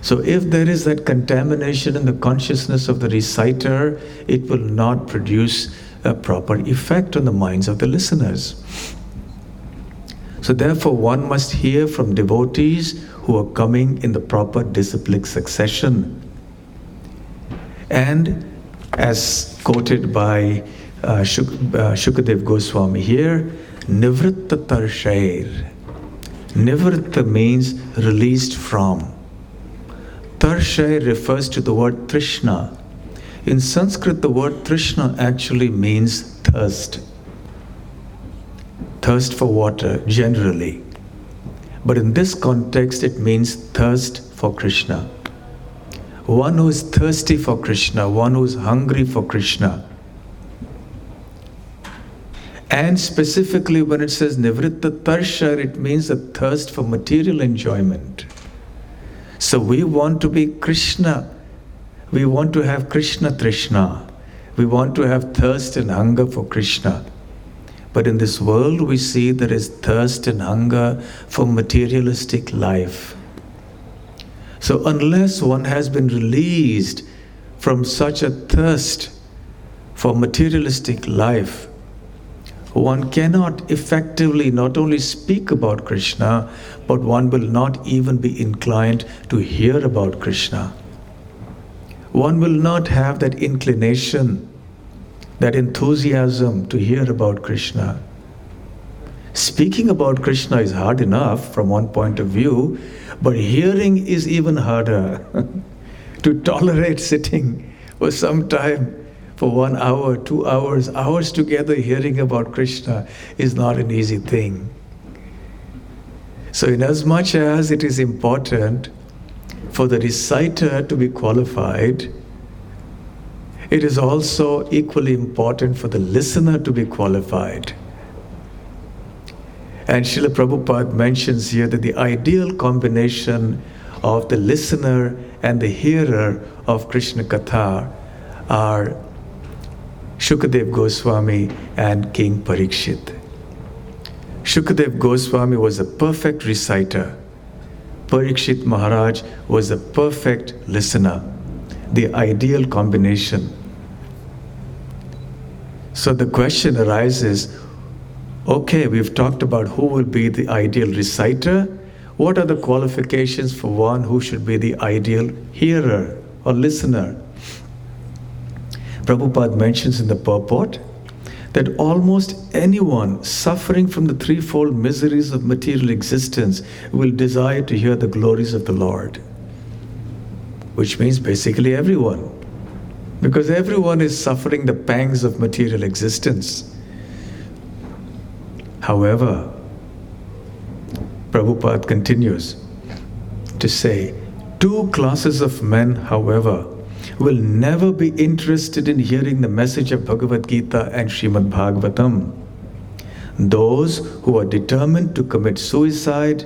So if there is that contamination in the consciousness of the reciter, it will not produce a proper effect on the minds of the listeners. So therefore one must hear from devotees who are coming in the proper disciplic succession. And as quoted by Shukadev Goswami here, Nivritta Tarshair. Nivritta means released from. Tarshair refers to the word Trishna. In Sanskrit, the word Trishna actually means thirst. Thirst for water, generally. But in this context, it means thirst for Krishna. One who is thirsty for Krishna, one who is hungry for Krishna. And specifically when it says Nivritta Tarsha, it means a thirst for material enjoyment. So we want to be Krishna. We want to have Krishna Trishna. We want to have thirst and hunger for Krishna. But in this world we see there is thirst and hunger for materialistic life. So unless one has been released from such a thirst for materialistic life, one cannot effectively not only speak about Krishna, but one will not even be inclined to hear about Krishna. One will not have that inclination, that enthusiasm to hear about Krishna. Speaking about Krishna is hard enough from one point of view, but hearing is even harder. To tolerate sitting for some time, for 1 hour, 2 hours, hours together hearing about Krishna is not an easy thing. So inasmuch as it is important for the reciter to be qualified, it is also equally important for the listener to be qualified. And Srila Prabhupada mentions here that the ideal combination of the listener and the hearer of Krishna Katha are Shukadev Goswami and King Parikshit. Shukadev Goswami was a perfect reciter. Parikshit Maharaj was a perfect listener. The ideal combination. So the question arises, okay, we've talked about who will be the ideal reciter. What are the qualifications for one who should be the ideal hearer or listener? Prabhupada mentions in the purport that almost anyone suffering from the threefold miseries of material existence will desire to hear the glories of the Lord. Which means basically everyone. Because everyone is suffering the pangs of material existence. However, Prabhupada continues to say, two classes of men, however, will never be interested in hearing the message of Bhagavad Gita and Srimad Bhagavatam. Those who are determined to commit suicide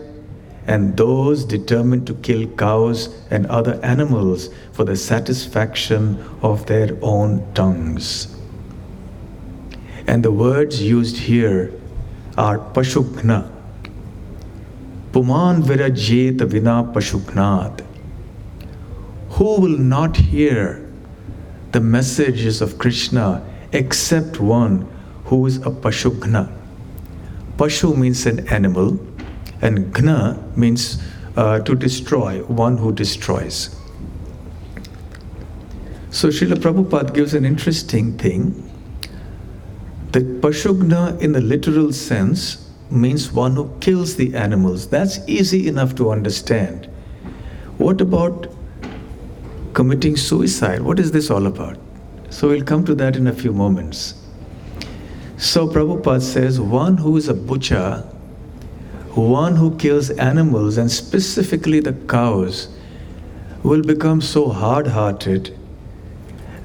and those determined to kill cows and other animals for the satisfaction of their own tongues. And the words used here are Pashugna. Puman virajeta vina pashugnat. Who will not hear the messages of Krishna except one who is a Pashugna. Pashu means an animal, and Gna means to destroy, one who destroys. So Srila Prabhupada gives an interesting thing, that Pashugna in the literal sense means one who kills the animals. That's easy enough to understand. What about committing suicide? What is this all about? So we'll come to that in a few moments. So Prabhupada says, one who is a butcher, one who kills animals, and specifically the cows, will become so hard-hearted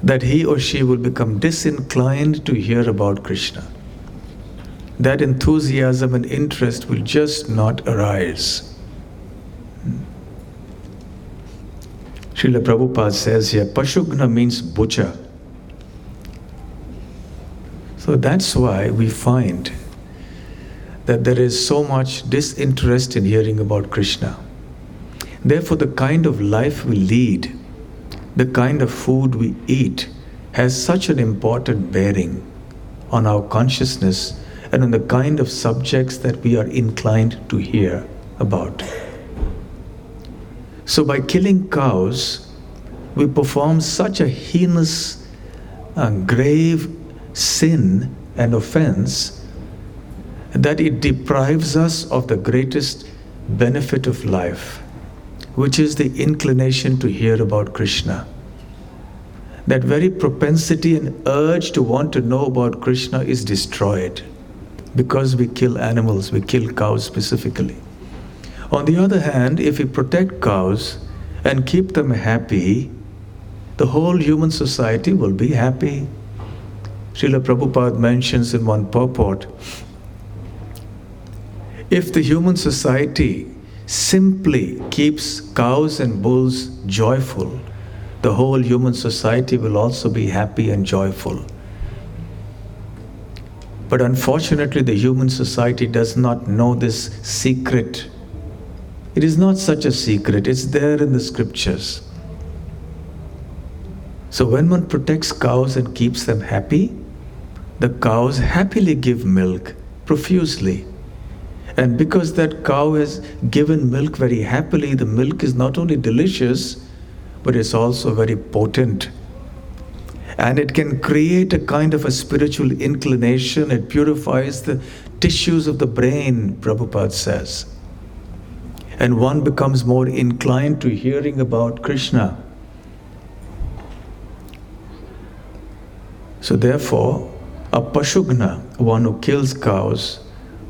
that he or she will become disinclined to hear about Krishna. That enthusiasm and interest will just not arise. Srila Prabhupada says here, Pashugna means butcher. So that's why we find that there is so much disinterest in hearing about Krishna. Therefore, the kind of life we lead, the kind of food we eat, has such an important bearing on our consciousness and on the kind of subjects that we are inclined to hear about. So by killing cows, we perform such a heinous, grave sin and offense that it deprives us of the greatest benefit of life, which is the inclination to hear about Krishna. That very propensity and urge to want to know about Krishna is destroyed because we kill animals, we kill cows specifically. On the other hand, if we protect cows and keep them happy, the whole human society will be happy. Srila Prabhupada mentions in one purport, if the human society simply keeps cows and bulls joyful, the whole human society will also be happy and joyful. But unfortunately, the human society does not know this secret. It is not such a secret, it's there in the scriptures. So when one protects cows and keeps them happy, the cows happily give milk profusely. And because that cow has given milk very happily, the milk is not only delicious, but it's also very potent. And it can create a kind of a spiritual inclination. It purifies the tissues of the brain, Prabhupada says. And one becomes more inclined to hearing about Krishna. So therefore, a Pashugna, one who kills cows,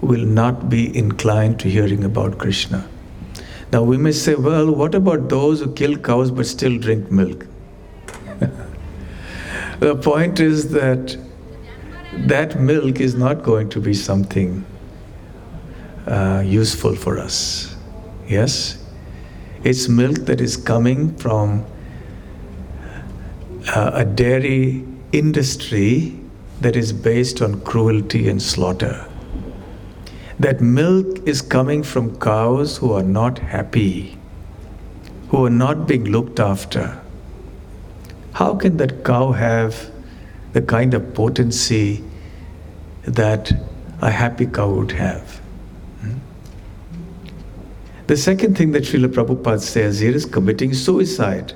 will not be inclined to hearing about Krishna. Now we may say, well, what about those who kill cows but still drink milk? The point is that that milk is not going to be something useful for us. Yes? It's milk that is coming from a dairy industry that is based on cruelty and slaughter. That milk is coming from cows who are not happy, who are not being looked after. How can that cow have the kind of potency that a happy cow would have? The second thing that Srila Prabhupada says here is committing suicide.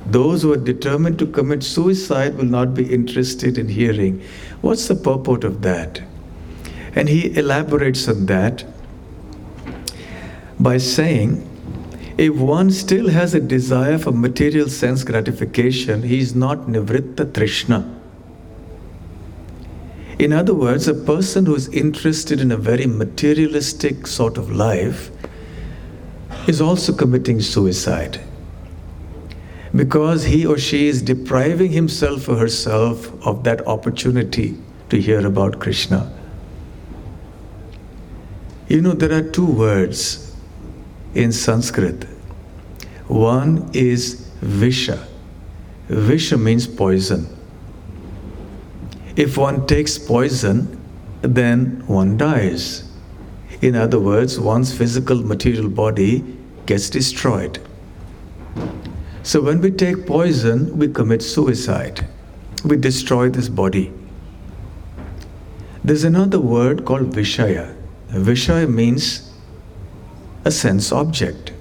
Those who are determined to commit suicide will not be interested in hearing. What's the purport of that? And he elaborates on that by saying, if one still has a desire for material sense gratification, he is not nivritta trishna. In other words, a person who is interested in a very materialistic sort of life is also committing suicide, because he or she is depriving himself or herself of that opportunity to hear about Krishna. You know, there are two words in Sanskrit. One is visha. Visha means poison. If one takes poison, then one dies. In other words, one's physical material body gets destroyed. So when we take poison, we commit suicide. We destroy this body. There's another word called Vishaya. Vishaya means a sense object.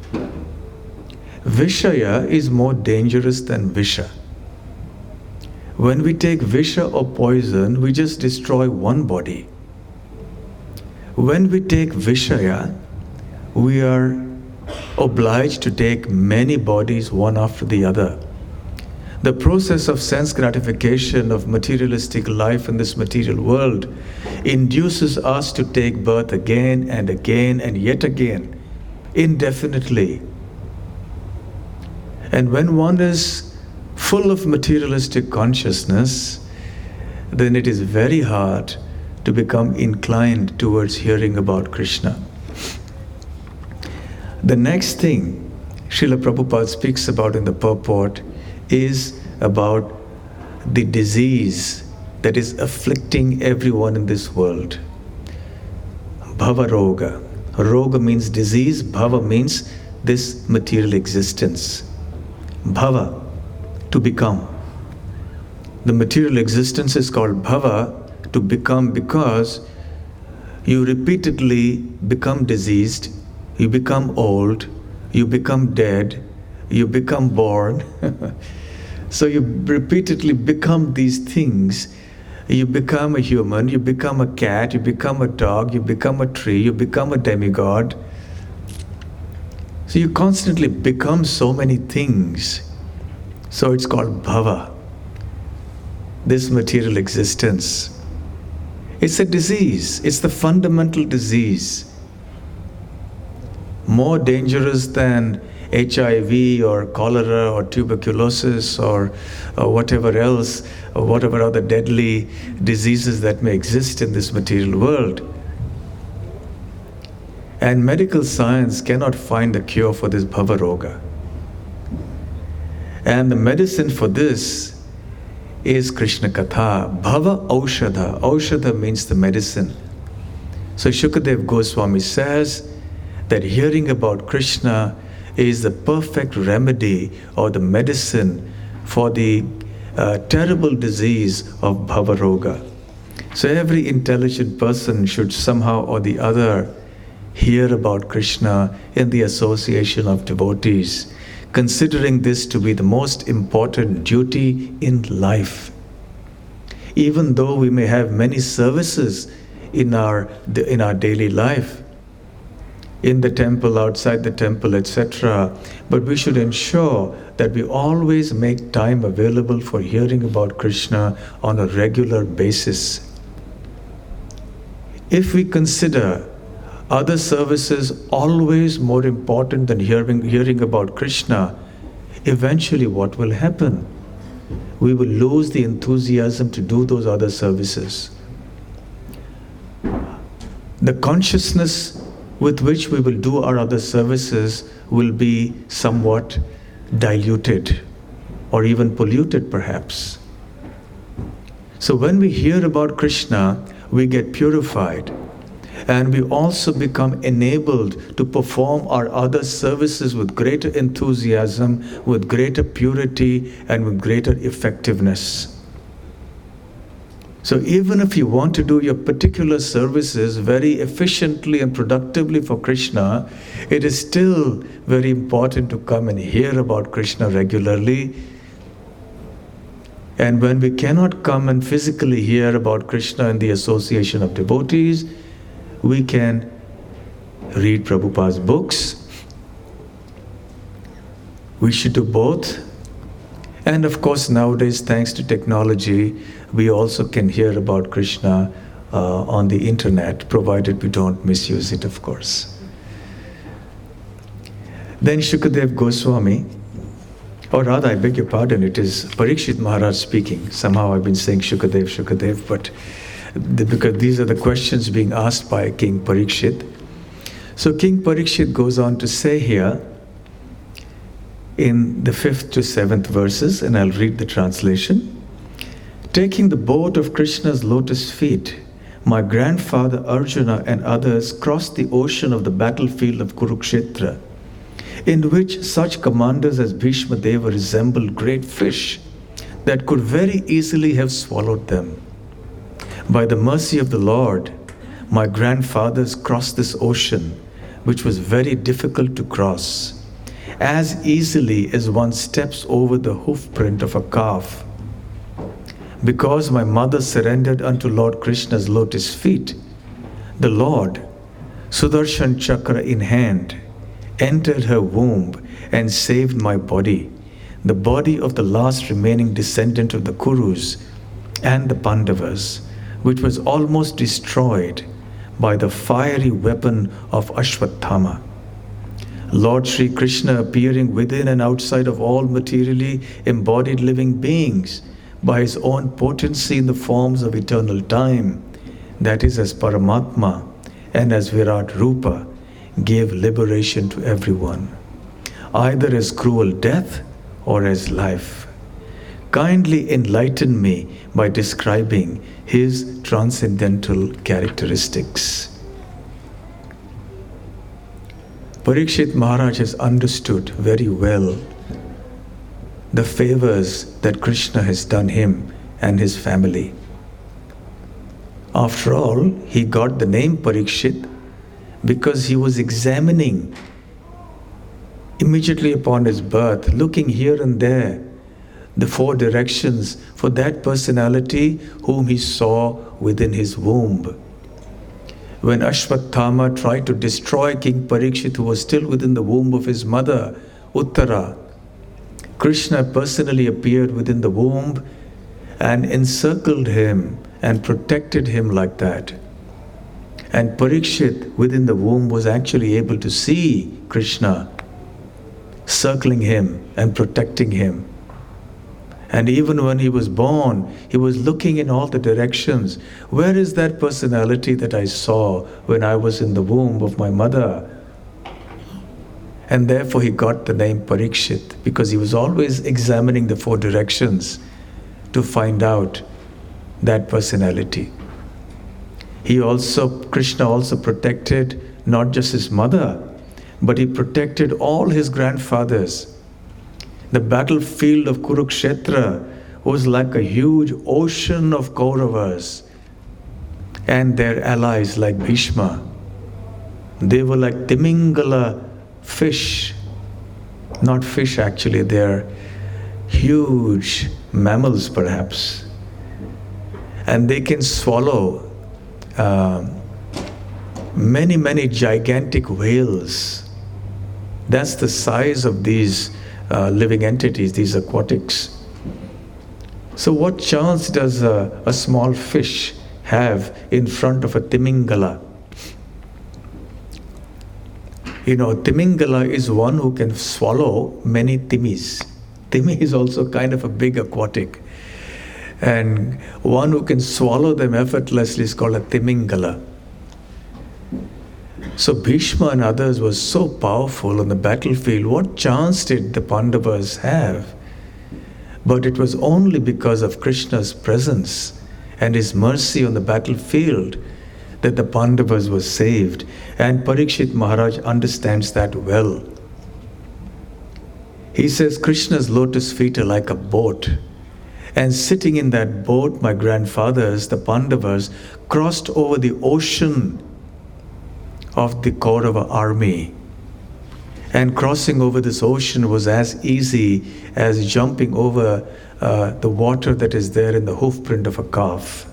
Vishaya is more dangerous than Visha. When we take Visha or poison, we just destroy one body. When we take Vishaya, we are obliged to take many bodies one after the other. The process of sense gratification of materialistic life in this material world induces us to take birth again and again and yet again, indefinitely. And when one is full of materialistic consciousness, then it is very hard to become inclined towards hearing about Krishna. The next thing Srila Prabhupada speaks about in the purport is about the disease that is afflicting everyone in this world. Bhava Roga. Roga means disease, Bhava means this material existence. Bhava, to become. The material existence is called Bhava, to become, because you repeatedly become diseased, you become old, you become dead, you become born. So you repeatedly become these things. You become a human, you become a cat, you become a dog, you become a tree, you become a demigod. So you constantly become so many things. So it's called Bhava, this material existence. It's a disease, it's the fundamental disease. More dangerous than HIV or cholera or tuberculosis or whatever else, or whatever other deadly diseases that may exist in this material world. And medical science cannot find a cure for this Bhava Roga. And the medicine for this is Krishna Katha. Bhava Aushadha. Aushadha means the medicine. So Shukadev Goswami says that hearing about Krishna is the perfect remedy or the medicine for the terrible disease of Bhava Roga. So every intelligent person should somehow or the other hear about Krishna in the association of devotees, considering this to be the most important duty in life. Even though we may have many services in our daily life, in the temple, outside the temple, etc., but we should ensure that we always make time available for hearing about Krishna on a regular basis. If we consider other services always more important than hearing about Krishna, eventually what will happen? We will lose the enthusiasm to do those other services. The consciousness with which we will do our other services will be somewhat diluted or even polluted perhaps. So when we hear about Krishna, we get purified. And we also become enabled to perform our other services with greater enthusiasm, with greater purity, and with greater effectiveness. So even if you want to do your particular services very efficiently and productively for Krishna, it is still very important to come and hear about Krishna regularly. And when we cannot come and physically hear about Krishna in the association of devotees, we can read Prabhupada's books. We should do both. And of course, nowadays, thanks to technology, we also can hear about Krishna on the internet, provided we don't misuse it, of course. Then Shukadev Goswami, or rather, I beg your pardon, it is Parikshit Maharaj speaking. Somehow I've been saying Shukadev, but because these are the questions being asked by King Parikshit. So King Parikshit goes on to say here in the 5th to 7th verses, and I'll read the translation. Taking the boat of Krishna's lotus feet, my grandfather Arjuna and others crossed the ocean of the battlefield of Kurukshetra, in which such commanders as Bhishma Deva resembled great fish that could very easily have swallowed them. By the mercy of the Lord, my grandfathers crossed this ocean, which was very difficult to cross, as easily as one steps over the hoof print of a calf. Because my mother surrendered unto Lord Krishna's lotus feet, the Lord, Sudarshan Chakra in hand, entered her womb and saved my body, the body of the last remaining descendant of the Kurus and the Pandavas, which was almost destroyed by the fiery weapon of Ashwatthama. Lord Sri Krishna appearing within and outside of all materially embodied living beings by his own potency in the forms of eternal time, that is as Paramatma and as Virat Rupa, gave liberation to everyone, either as cruel death or as life. Kindly enlighten me by describing his transcendental characteristics. Parikshit Maharaj has understood very well the favors that Krishna has done him and his family. After all, he got the name Parikshit because he was examining immediately upon his birth, looking here and there, the four directions for that personality whom he saw within his womb. When Ashwatthama tried to destroy King Parikshit, who was still within the womb of his mother, Uttara, Krishna personally appeared within the womb and encircled him and protected him like that. And Parikshit within the womb was actually able to see Krishna circling him and protecting him. And even when he was born, he was looking in all the directions. Where is that personality that I saw when I was in the womb of my mother? And therefore he got the name Parikshit, because he was always examining the four directions to find out that personality. Krishna also protected not just his mother, but he protected all his grandfathers. The battlefield of Kurukshetra was like a huge ocean of Kauravas and their allies like Bhishma. They were like Timingala fish. Not fish actually, they're huge mammals perhaps. And they can swallow many gigantic whales. That's the size of these living entities, these aquatics. So what chance does a small fish have in front of a Timingala? You know, Timingala is one who can swallow many Timis. Timi is also kind of a big aquatic. And one who can swallow them effortlessly is called a Timingala. So Bhishma and others were so powerful on the battlefield. What chance did the Pandavas have? But it was only because of Krishna's presence and his mercy on the battlefield that the Pandavas were saved. And Parikshit Maharaj understands that well. He says Krishna's lotus feet are like a boat. And sitting in that boat, my grandfathers, the Pandavas, crossed over the ocean of the Kaurava army. And crossing over this ocean was as easy as jumping over the water that is there in the hoof print of a calf.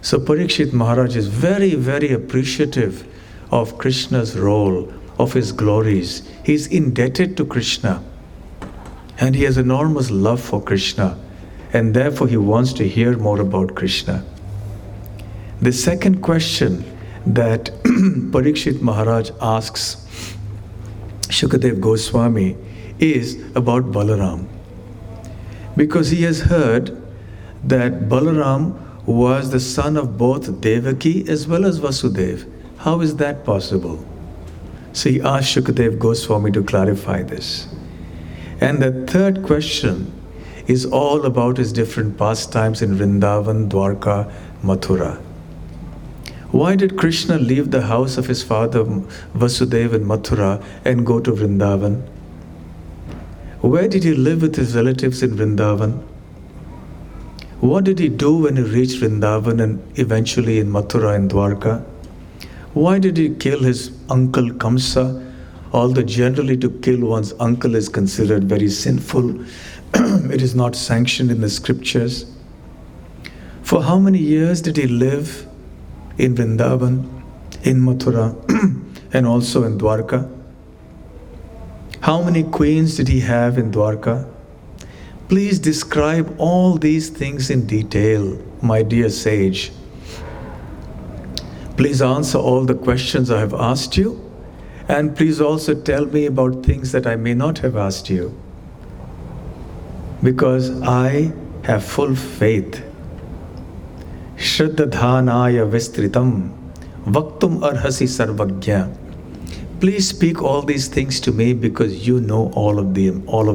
So Parikshit Maharaj is very appreciative of Krishna's role, of his glories. He's indebted to Krishna. And he has enormous love for Krishna. And therefore he wants to hear more about Krishna. The second question that Parikshit Maharaj asks Shukadev Goswami is about Balaram. Because he has heard that Balaram was the son of both Devaki as well as Vasudeva. How is that possible? So he asked Shukadev Goswami to clarify this. And the third question is all about his different pastimes in Vrindavan, Dwarka, Mathura. Why did Krishna leave the house of his father Vasudeva in Mathura and go to Vrindavan? Where did he live with his relatives in Vrindavan? What did he do when he reached Vrindavan and eventually in Mathura and Dwarka? Why did he kill his uncle Kamsa? Although generally to kill one's uncle is considered very sinful, it is not sanctioned in the scriptures. For how many years did he live in Vrindavan, in Mathura, and also in Dwarka? How many queens did he have in Dwarka? Please describe all these things in detail, my dear sage. Please answer all the questions I have asked you, and please also tell me about things that I may not have asked you. Because I have full faith. Shraddhadhanaya vistritam vaktum arhasi sarvagya. Please speak all these things to me because you know all of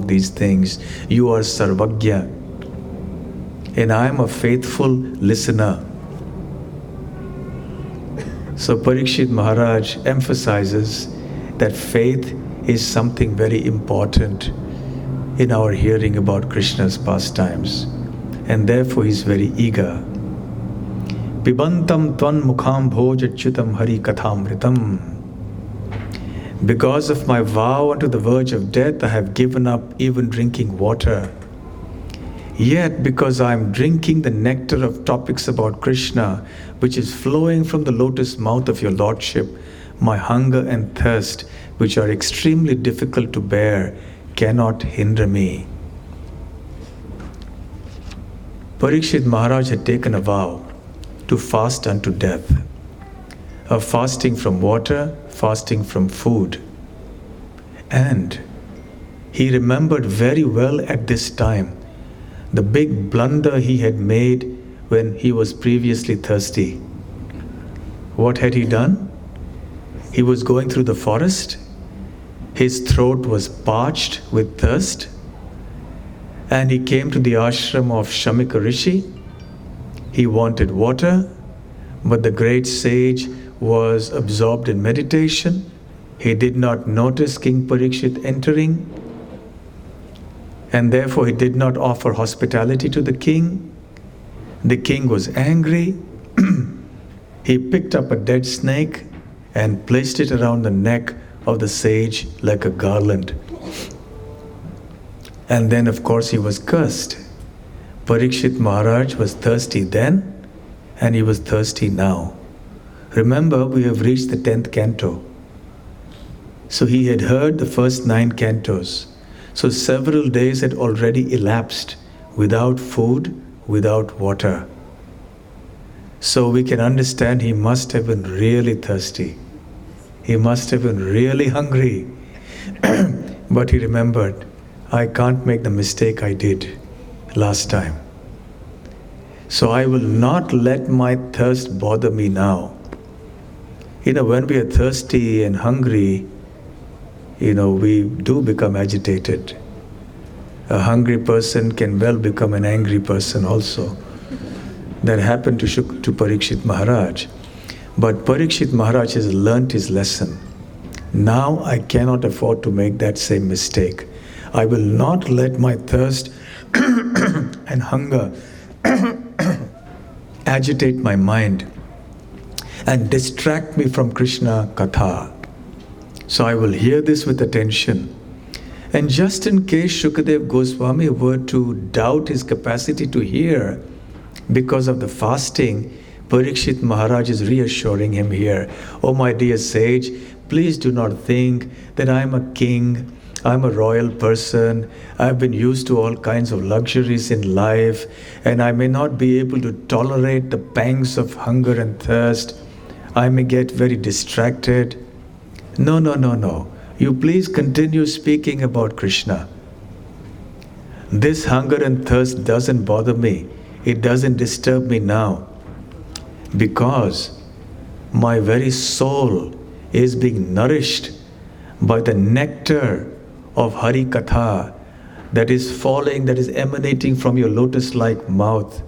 these things. You are sarvagya. And I am a faithful listener. So Parikshit Maharaj emphasizes that faith is something very important in our hearing about Krishna's pastimes. And therefore he is very eager. Pibantam tvan mukham bhojachyutam hari kathamritam. Because of my vow unto the verge of death, I have given up even drinking water. Yet, because I am drinking the nectar of topics about Krishna, which is flowing from the lotus mouth of your Lordship, my hunger and thirst, which are extremely difficult to bear, cannot hinder me. Parikshit Maharaj had taken a vow to fast unto death, of fasting from water, fasting from food. And he remembered very well at this time the big blunder he had made when he was previously thirsty. What had he done? He was going through the forest. His throat was parched with thirst. And he came to the ashram of Shamika Rishi. He wanted water, but the great sage was absorbed in meditation. He did not notice King Parikshit entering, and therefore he did not offer hospitality to the king. The king was angry. He picked up a dead snake and placed it around the neck of the sage like a garland. And then, of course, he was cursed. Parikshit Maharaj was thirsty then, and he was thirsty now. Remember, we have reached the 10th canto. So he had heard the first 9 cantos. So several days had already elapsed without food, without water. So we can understand he must have been really thirsty. He must have been really hungry. But he remembered, I can't make the mistake I did last time. So I will not let my thirst bother me now. When we are thirsty and hungry, we do become agitated. A hungry person can well become an angry person also. That happened to Parikshit Maharaj. But Parikshit Maharaj has learnt his lesson. Now I cannot afford to make that same mistake. I will not let my thirst and hunger agitate my mind and distract me from Krishna Katha. So I will hear this with attention. And just in case Shukadev Goswami were to doubt his capacity to hear because of the fasting, Parikshit Maharaj is reassuring him here. Oh my dear sage, please do not think that I am a king, I am a royal person, I have been used to all kinds of luxuries in life, and I may not be able to tolerate the pangs of hunger and thirst. I may get very distracted. No. You please continue speaking about Krishna. This hunger and thirst doesn't bother me. It doesn't disturb me now. Because my very soul is being nourished by the nectar of Hari Katha that is falling, that is emanating from your lotus-like mouth.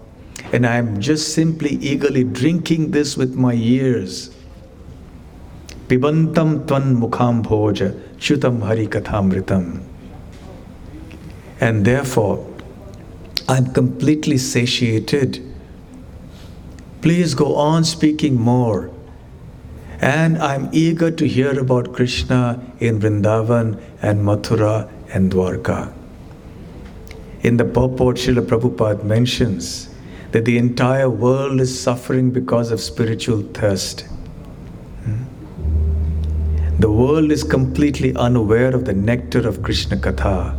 And I am just simply eagerly drinking this with my ears. Pibantam tvan mukham bhoja chutam hari kathamritam. And therefore, I'm completely satiated. Please go on speaking more. And I'm eager to hear about Krishna in Vrindavan and Mathura and Dwarka. In the purport, Srila Prabhupada mentions that the entire world is suffering because of spiritual thirst. The world is completely unaware of the nectar of Krishna Katha.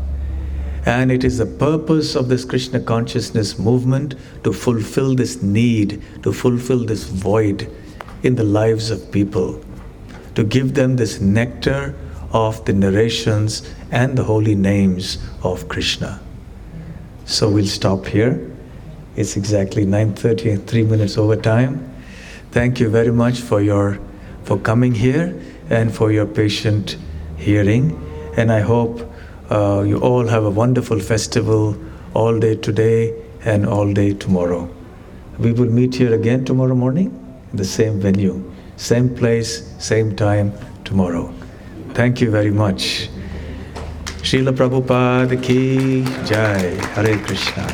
And it is the purpose of this Krishna consciousness movement to fulfill this need, to fulfill this void in the lives of people, to give them this nectar of the narrations and the holy names of Krishna. So we'll stop here. It's exactly 9:30 and 3 minutes over time. Thank you very much for coming here and for your patient hearing. And I hope you all have a wonderful festival all day today and all day tomorrow. We will meet here again tomorrow morning in the same venue, same place, same time tomorrow. Thank you very much. Srila Prabhupada ki Jai. Hare Krishna.